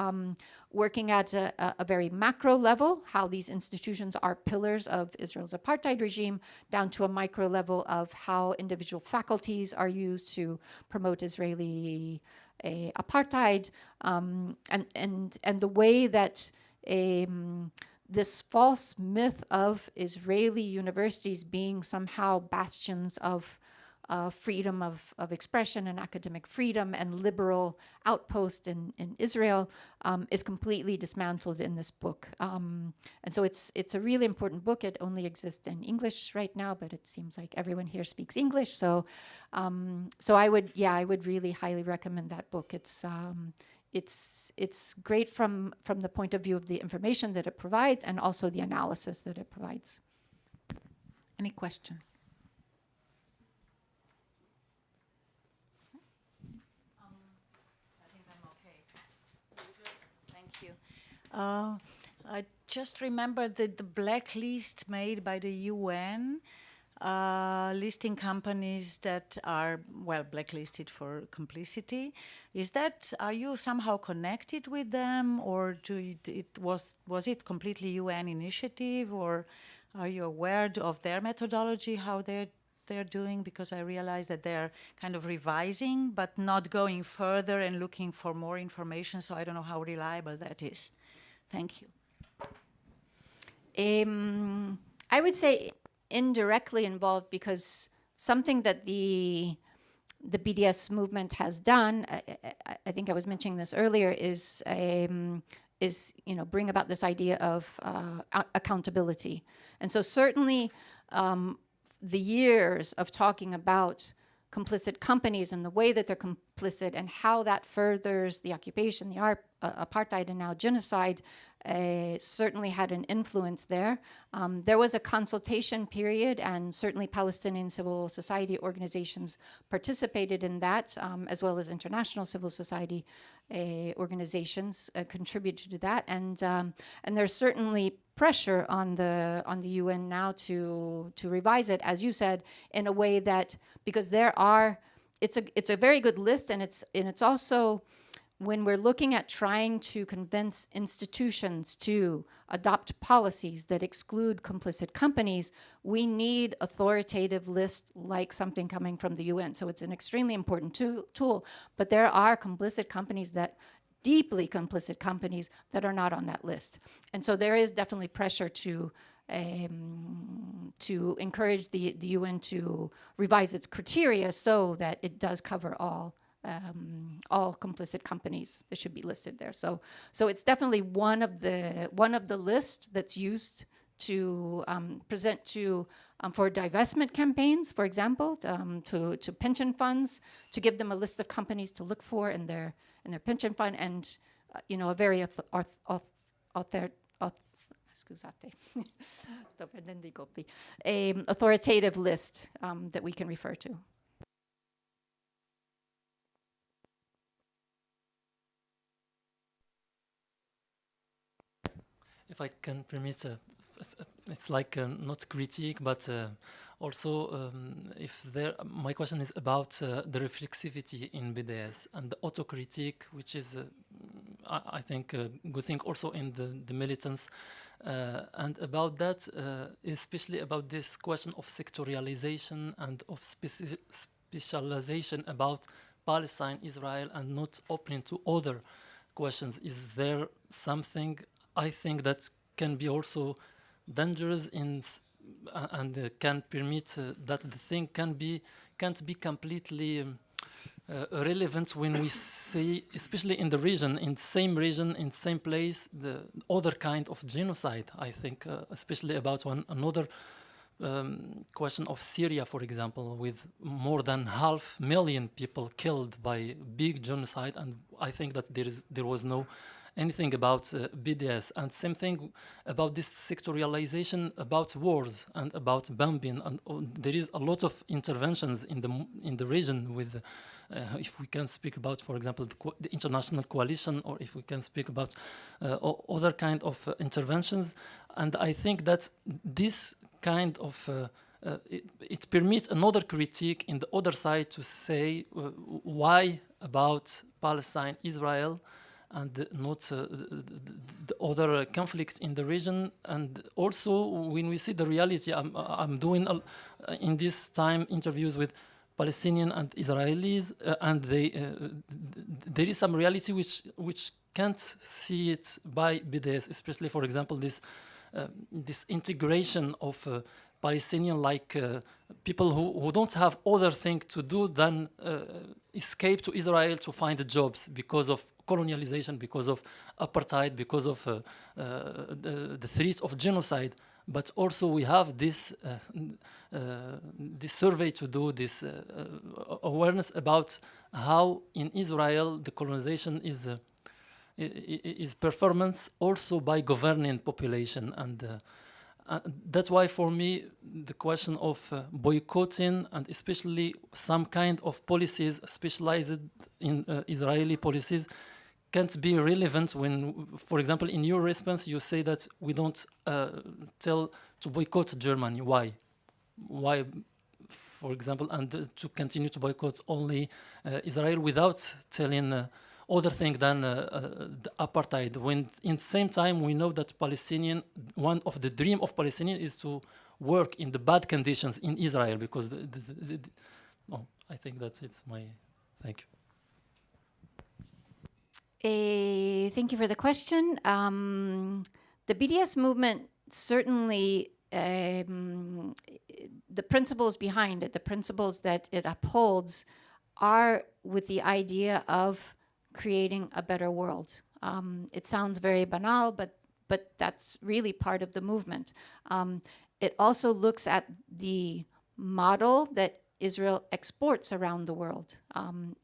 Working at a very macro level, how these institutions are pillars of Israel's apartheid regime, down to a micro level of how individual faculties are used to promote Israeli apartheid, and the way that this false myth of Israeli universities being somehow bastions of freedom of expression and academic freedom and liberal outpost in Israel is completely dismantled in this book. And so it's a really important book. It only exists in English right now, but it seems like everyone here speaks English. So I would really highly recommend that book. It's great from the point of view of the information that it provides and also the analysis that it provides. Any questions? I just remember that the blacklist made by the UN, listing companies that are, well, blacklisted for complicity. Are you somehow connected with them, or was it completely UN initiative, or are you aware of their methodology, how they're doing? Because I realize that they're kind of revising, but not going further and looking for more information, so I don't know how reliable that is. Thank you. I would say indirectly involved, because something that the BDS movement has done, I think I was mentioning this earlier, is bring about this idea of accountability. And so certainly the years of talking about complicit companies and the way that they're complicit and how that furthers the occupation, the apartheid, and now genocide certainly had an influence there. There was a consultation period, and certainly Palestinian civil society organizations participated in that, as well as international civil society organizations contributed to that. And there's certainly pressure on the UN now to revise it, as you said, in a way that, because it's a very good list, and it's also, when we're looking at trying to convince institutions to adopt policies that exclude complicit companies, we need authoritative lists like something coming from the UN. So it's an extremely important tool, but there are complicit companies deeply complicit companies that are not on that list. And so there is definitely pressure to encourage the UN to revise its criteria so that it does cover all complicit companies that should be listed there. So it's definitely one of the lists that's used to present to for divestment campaigns, for example, to pension funds, to give them a list of companies to look for in their pension fund, and a very authoritative list that we can refer to. If I can permit, it's like not critique, but also my question is about the reflexivity in BDS and the autocritique, which is, I think, a good thing also in the militants. And about that, especially about this question of sectorialization and of specialization about Palestine, Israel, and not opening to other questions. Is there something, I think, that can be also dangerous and can permit that the thing can't be completely relevant when we say, especially in the region, in the same place, the other kind of genocide. I think, especially about another question of Syria, for example, with more than 500,000 people killed by big genocide, and I think that there was no anything about BDS, and same thing about this sectorialization about wars and about bombing, and there is a lot of interventions in the region with if we can speak about, for example, the international coalition, or if we can speak about other kind of interventions. And I think that this kind of it permits another critique in the other side to say why about Palestine, Israel, and not the other conflicts in the region. And also when we see the reality, I'm doing in this time interviews with Palestinian and Israelis, and there is some reality which can't see it by BDS, especially, for example, this integration of Palestinian people who don't have other things to do than escape to Israel to find jobs because of colonialization, because of apartheid, because of the threats of genocide. But also we have this survey to do, this awareness about how in Israel the colonization is performance also by governing population. And that's why for me the question of boycotting, and especially some kind of policies specialized in Israeli policies, can't be relevant when, for example, in your response you say that we don't tell to boycott Germany. Why, for example, and to continue to boycott only Israel without telling other thing than the apartheid, when in the same time we know that one of the dream of Palestinian is to work in the bad conditions in Israel, because I think that's it's my thank you. Thank you for the question. The BDS movement, certainly the principles behind it, the principles that it upholds, are with the idea of creating a better world. It sounds very banal, but that's really part of the movement. It also looks at the model that Israel exports around the world,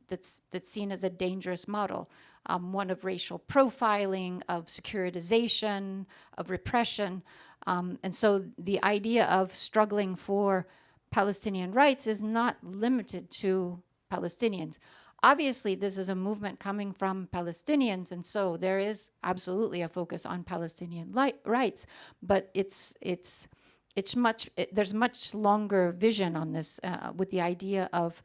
that's seen as a dangerous model. One of racial profiling, of securitization, of repression. And so the idea of struggling for Palestinian rights is not limited to Palestinians. Obviously, this is a movement coming from Palestinians, and so there is absolutely a focus on Palestinian rights, but there's much longer vision on this, with the idea of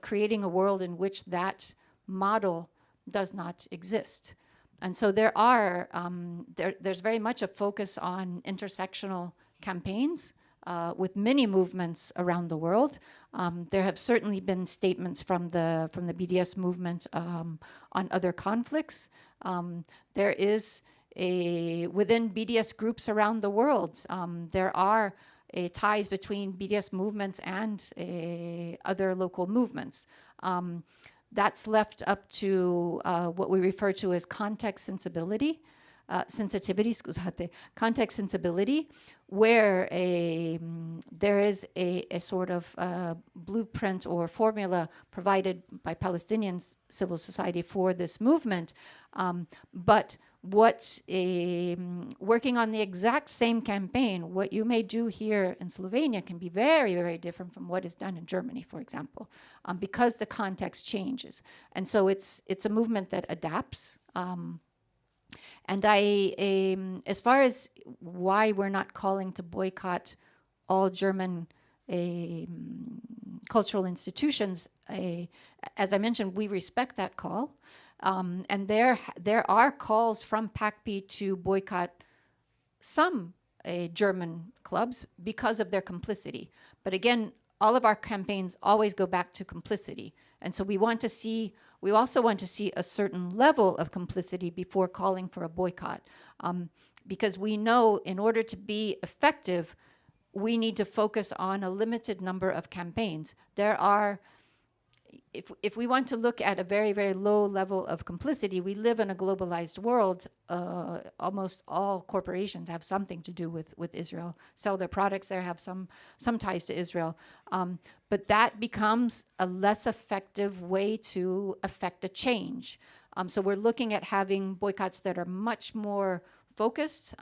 creating a world in which that model does not exist. And so there's very much a focus on intersectional campaigns with many movements around the world. There have certainly been statements from the BDS movement on other conflicts. There is within BDS groups around the world, there are ties between BDS movements and other local movements. That's left up to what we refer to as context sensitivity, context sensibility, where there is a sort of blueprint or formula provided by Palestinian civil society for this movement. But working on the exact same campaign, what you may do here in Slovenia can be very, very different from what is done in Germany, for example, because the context changes. And so it's a movement that adapts. And as far as why we're not calling to boycott all German cultural institutions, as I mentioned, we respect that call. And there are calls from PACBI to boycott some German clubs because of their complicity. But again, all of our campaigns always go back to complicity. And so we also want to see a certain level of complicity before calling for a boycott. Because we know in order to be effective, we need to focus on a limited number of campaigns. There are, if we want to look at a very, very low level of complicity, we live in a globalized world. Almost all corporations have something to do with Israel, sell their products there, have some ties to Israel. But that becomes a less effective way to affect a change. So we're looking at having boycotts that are much more focused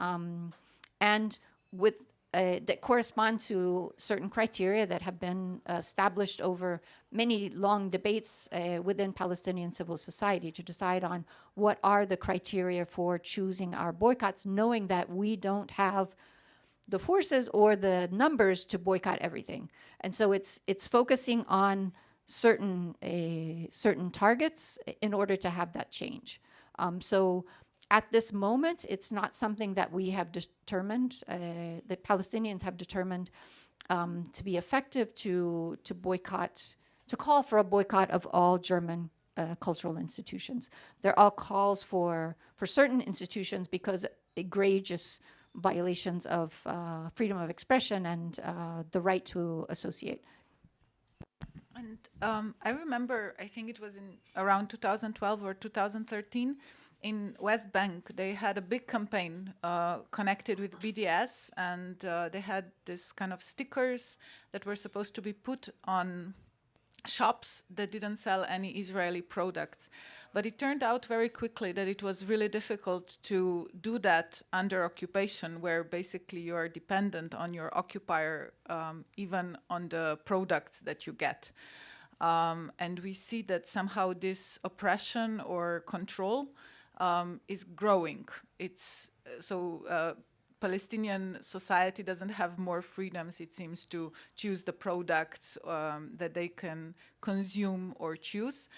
and with that correspond to certain criteria that have been established over many long debates within Palestinian civil society to decide on what are the criteria for choosing our boycotts, knowing that we don't have the forces or the numbers to boycott everything. And so it's focusing on certain targets in order to have that change. So at this moment, it's not something that we have determined, that Palestinians have determined to be effective to boycott, to call for a boycott of all German cultural institutions. There are calls for certain institutions because egregious violations of freedom of expression and the right to associate. And I remember, I think it was in around 2012 or 2013, in West Bank, they had a big campaign connected with BDS, and they had this kind of stickers that were supposed to be put on shops that didn't sell any Israeli products. But it turned out very quickly that it was really difficult to do that under occupation, where basically you are dependent on your occupier, even on the products that you get. And we see that somehow this oppression or control is growing. It's so Palestinian society doesn't have more freedoms, it seems, to choose the products that they can consume or choose.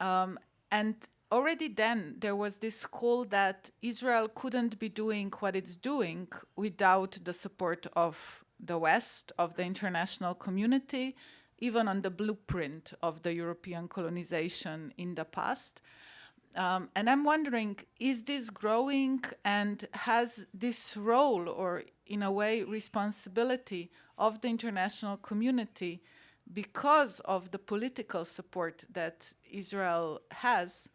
And already then there was this call that Israel couldn't be doing what it's doing without the support of the West, of the international community, even on the blueprint of the European colonization in the past. And I'm wondering, is this growing, and has this role, or in a way responsibility of the international community, because of the political support that Israel has,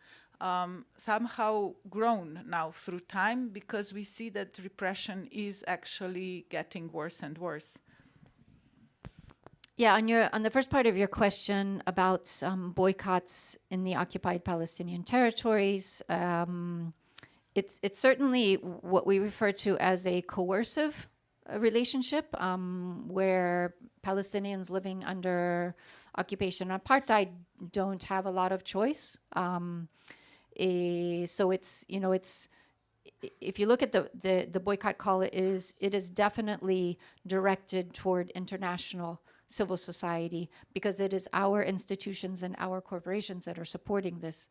somehow grown now through time, because we see that repression is actually getting worse and worse? Yeah, on the first part of your question about boycotts in the occupied Palestinian territories, it's certainly what we refer to as a coercive relationship, where Palestinians living under occupation and apartheid don't have a lot of choice. So it's, you know, it's, if you look at the boycott call, it is definitely directed toward international civil society, because it is our institutions and our corporations that are supporting this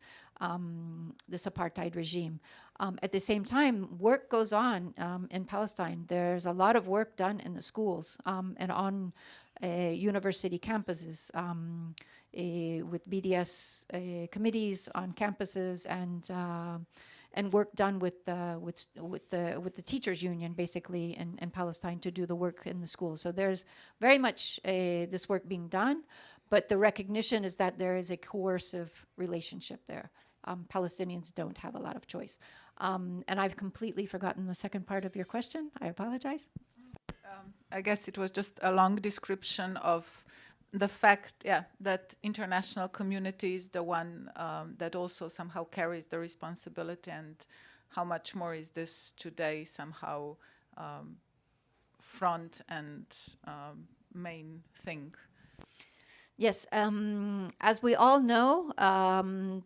this apartheid regime. At the same time, work goes on in Palestine. There's a lot of work done in the schools and on university campuses with BDS committees on campuses, and work done with the teachers union, basically, in Palestine, to do the work in the schools. So there's very much this work being done, but the recognition is that there is a coercive relationship there. Palestinians don't have a lot of choice. And I've completely forgotten the second part of your question. I apologize. I guess it was just a long description of the fact, that international community is the one that also somehow carries the responsibility, and how much more is this today somehow front and main thing? Yes, as we all know,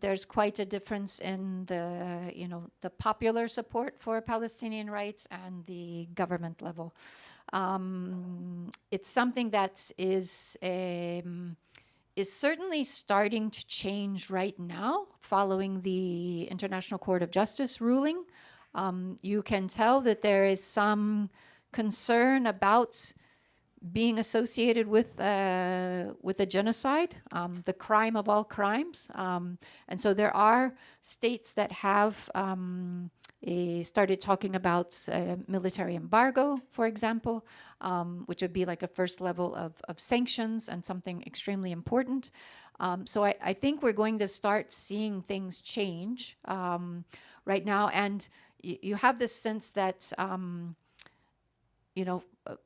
there's quite a difference in the popular support for Palestinian rights and the government level. It's something that is certainly starting to change right now, following the International Court of Justice ruling. You can tell that there is some concern about being associated with a genocide, the crime of all crimes. And so there are states that have started talking about military embargo, for example, which would be like a first level of sanctions, and something extremely important. So I think we're going to start seeing things change right now. And you have this sense that,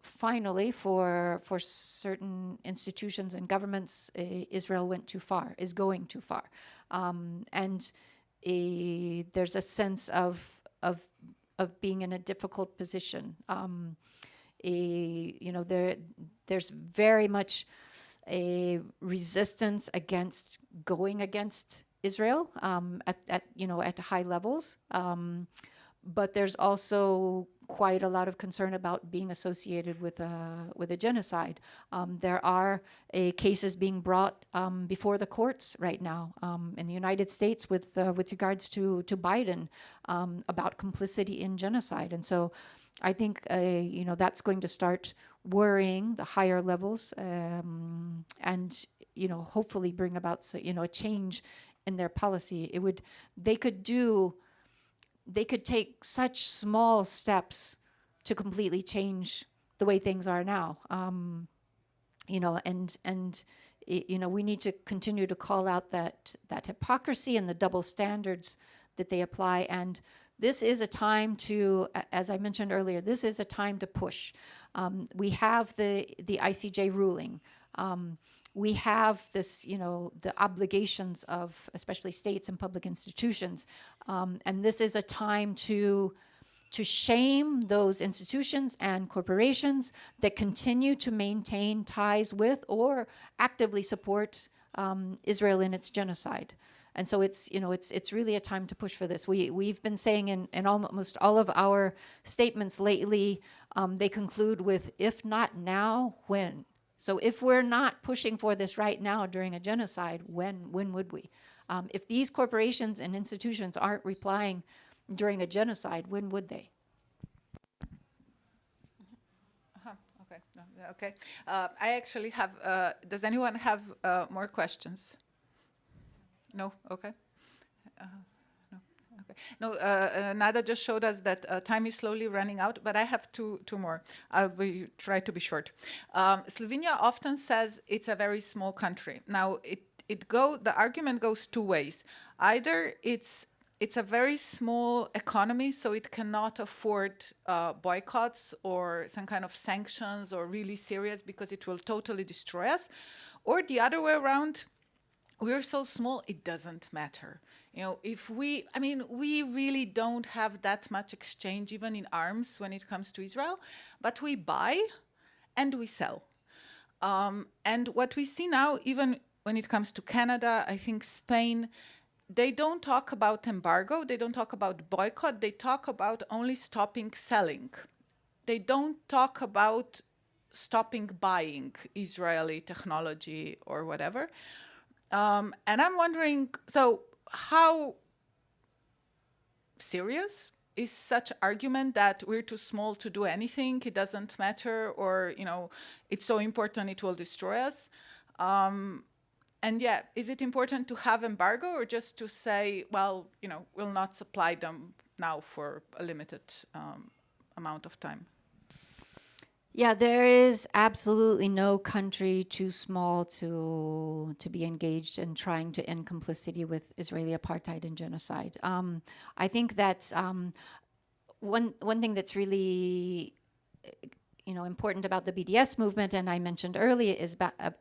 finally, for certain institutions and governments, Israel went too far, is going too far. And there's a sense of being in a difficult position. There's very much a resistance against going against Israel at high levels, but there's also quite a lot of concern about being associated with a genocide. There are cases being brought before the courts right now in the United States with regards to Biden about complicity in genocide, and so I think that's going to start worrying the higher levels, and hopefully bring about a change in their policy. They could take such small steps to completely change the way things are now. We need to continue to call out that hypocrisy and the double standards that they apply. And this is a time to, as I mentioned earlier, this is a time to push. We have the ICJ ruling. We have this, the obligations of especially states and public institutions. And this is a time to shame those institutions and corporations that continue to maintain ties with or actively support Israel in its genocide. And so it's really a time to push for this. We've been saying in almost all of our statements lately, they conclude with, if not now, when? So if we're not pushing for this right now during a genocide, when would we? If these corporations and institutions aren't replying during a genocide, when would they? Okay. Okay. I actually have, does anyone have more questions? No? Okay. No. Okay. No, Nada just showed us that time is slowly running out, but I have two more. I'll try to be short. Slovenia often says it's a very small country. Now, the argument goes two ways. Either it's a very small economy, so it cannot afford boycotts or some kind of sanctions or really serious because it will totally destroy us. Or the other way around, we're so small, it doesn't matter. If we really don't have that much exchange, even in arms, when it comes to Israel, but we buy and we sell. And what we see now, even when it comes to Canada, I think Spain, they don't talk about embargo, they don't talk about boycott, they talk about only stopping selling. They don't talk about stopping buying Israeli technology or whatever. And I'm wondering, so how serious is such argument that we're too small to do anything, it doesn't matter, or, it's so important it will destroy us? And yeah, is it important to have embargo or just to say, well, we'll not supply them now for a limited amount of time? Yeah, there is absolutely no country too small to be engaged in trying to end complicity with Israeli apartheid and genocide. I think that's one thing that's really important about the BDS movement, and I mentioned earlier, is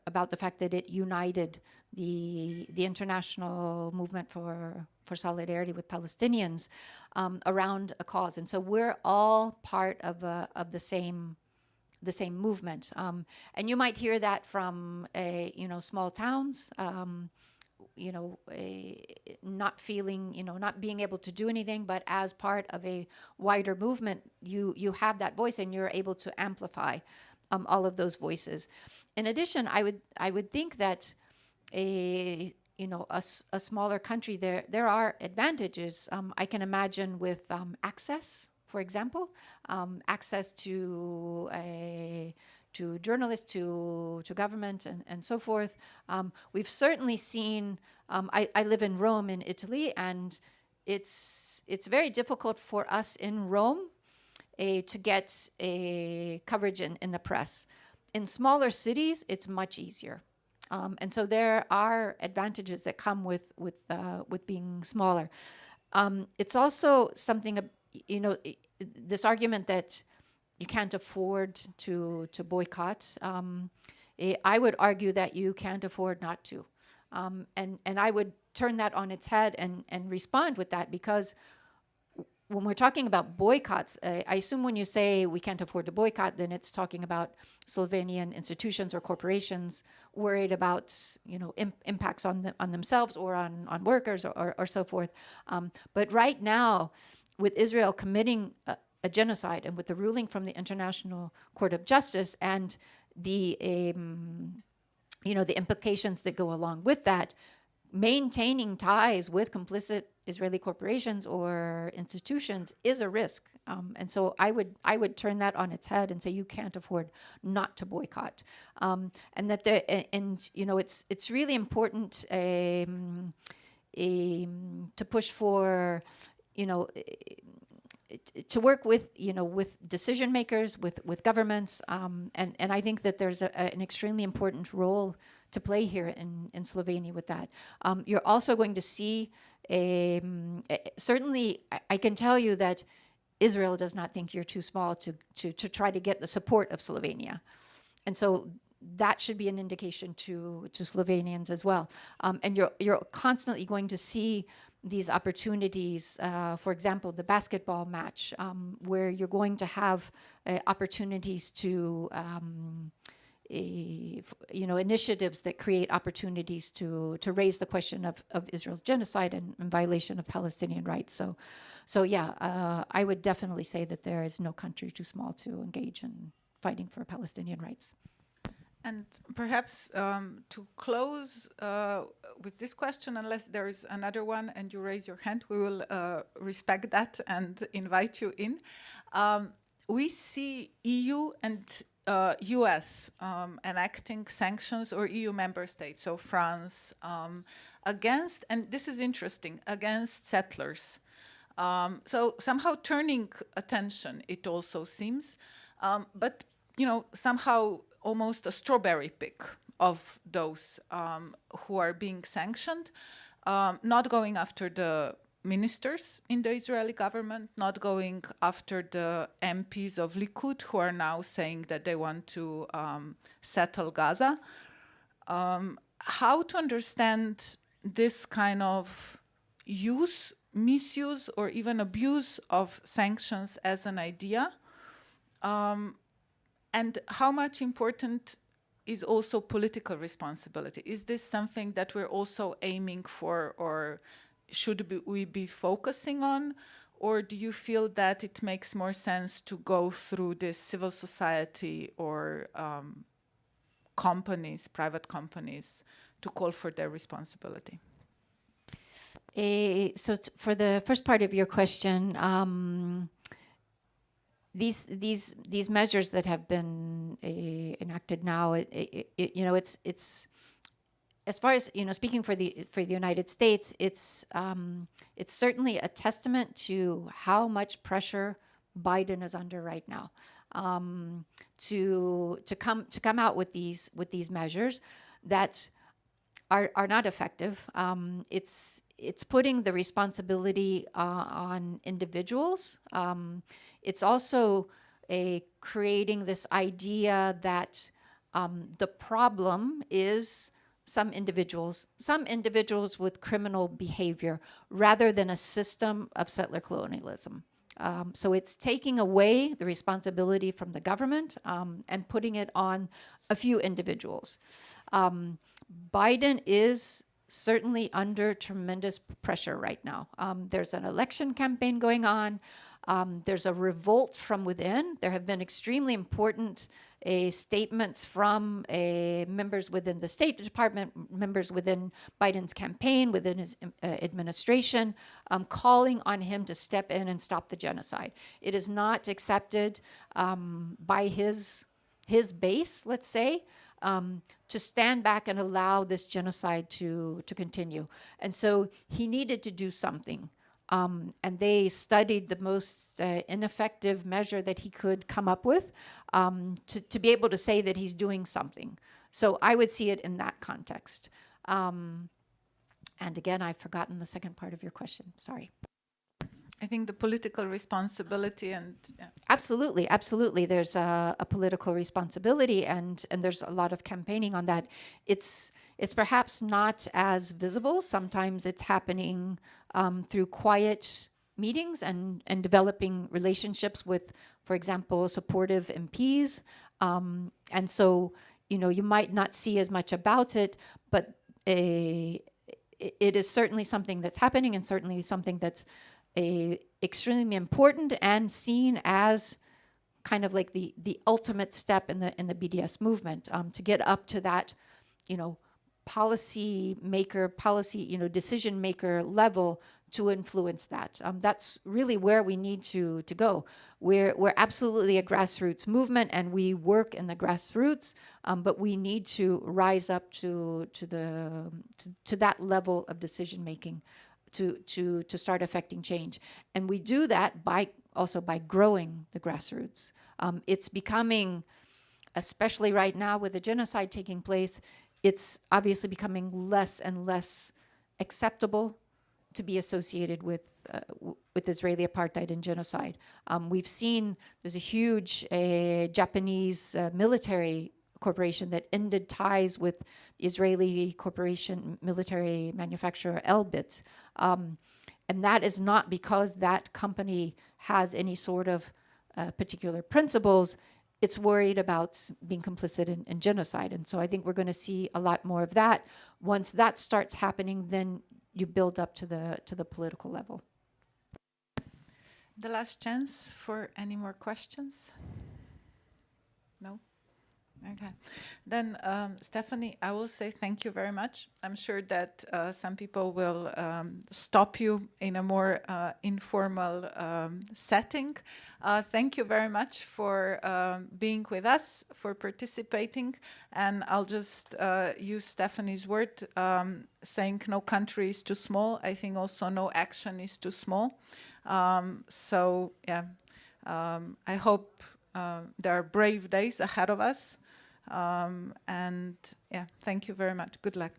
about the fact that it united the international movement for solidarity with Palestinians around a cause, and so we're all part of the same movement, and you might hear that from small towns, not feeling, not being able to do anything, but as part of a wider movement, you have that voice and you're able to amplify all of those voices. In addition, I would think that a smaller country, there are advantages. I can imagine with access. For example, access to journalists, to government, and so forth. We've certainly seen. I live in Rome, in Italy, and it's very difficult for us in Rome to get a coverage in the press. In smaller cities, it's much easier, and so there are advantages that come with being smaller. It's also something. This argument that you can't afford to boycott, I would argue that you can't afford not to. And I would turn that on its head and respond with that, because when we're talking about boycotts, I assume when you say we can't afford to boycott, then it's talking about Slovenian institutions or corporations worried about, you know, impacts on themselves or on workers or so forth. But right now, with Israel committing a genocide, and with the ruling from the International Court of Justice and the you know, the implications that go along with that, maintaining ties with complicit Israeli corporations or institutions is a risk, and so I would turn that on its head and say you can't afford not to boycott, and that you know, it's really important to push for, you know, to work with, you know, with decision makers, with governments, and I think that there's an extremely important role to play here in Slovenia with that. You're also going to see, certainly I can tell you that Israel does not think you're too small to try to get the support of Slovenia. And so that should be an indication to Slovenians as well. And you're constantly going to see these opportunities, for example, the basketball match, where you're going to have opportunities to, you know, initiatives that create opportunities to raise the question of Israel's genocide and violation of Palestinian rights. So yeah, I would definitely say that there is no country too small to engage in fighting for Palestinian rights. And perhaps to close with this question, unless there is another one and you raise your hand, we will respect that and invite you in. We see EU and US enacting sanctions, or EU member states, so France, against, and this is interesting, against settlers. So somehow turning attention, it also seems, but, you know, somehow almost a strawberry pick of those who are being sanctioned, not going after the ministers in the Israeli government, not going after the MPs of Likud who are now saying that they want to settle Gaza. How to understand this kind of use, misuse, or even abuse of sanctions as an idea? And how much important is also political responsibility? Is this something that we're also aiming for, or should we be focusing on? Or do you feel that it makes more sense to go through this civil society or companies, private companies, to call for their responsibility? So for the first part of your question, these measures that have been enacted now, you know, it's as far as, you know, speaking for the United States, it's certainly a testament to how much pressure Biden is under right now, to come out with these measures that are not effective. It's putting the responsibility on individuals. It's also creating this idea that the problem is some individuals with criminal behavior rather than a system of settler colonialism. So it's taking away the responsibility from the government and putting it on a few individuals. Biden is certainly under tremendous pressure right now. There's an election campaign going on. There's a revolt from within. There have been extremely important statements from members within the State Department, members within Biden's campaign, within his administration, calling on him to step in and stop the genocide. It is not accepted by his base, let's say, to stand back and allow this genocide to continue. And so he needed to do something. And they studied the most ineffective measure that he could come up with to be able to say that he's doing something. So I would see it in that context. And again, I've forgotten the second part of your question. Sorry. I think the political responsibility and... Yeah. Absolutely, absolutely. There's a political responsibility, and there's a lot of campaigning on that. It's It's perhaps not as visible. Sometimes it's happening through quiet meetings and developing relationships with, for example, supportive MPs. And so, you know, you might not see as much about it, but it is certainly something that's happening, and certainly something that's extremely important and seen as kind of like the ultimate step in the BDS movement, to get up to that, you know, policy, you know, decision maker level to influence that. That's really where we need to go. We're absolutely a grassroots movement, and we work in the grassroots, but we need to rise up to that level of decision making to start affecting change. And we do that by growing the grassroots. It's becoming, especially right now with the genocide taking place, it's obviously becoming less and less acceptable to be associated with Israeli apartheid and genocide. We've seen there's a huge Japanese military corporation that ended ties with the Israeli corporation military manufacturer Elbit. And that is not because that company has any sort of particular principles. It's worried about being complicit in genocide. And so I think we're going to see a lot more of that. Once that starts happening, then you build up to the political level. The last chance for any more questions? No? Okay. Then, Stephanie, I will say thank you very much. I'm sure that some people will stop you in a more informal setting. Thank you very much for being with us, for participating. And I'll just use Stephanie's word, saying no country is too small. I think also no action is too small. So, yeah, I hope there are brave days ahead of us. And yeah, thank you very much. Good luck.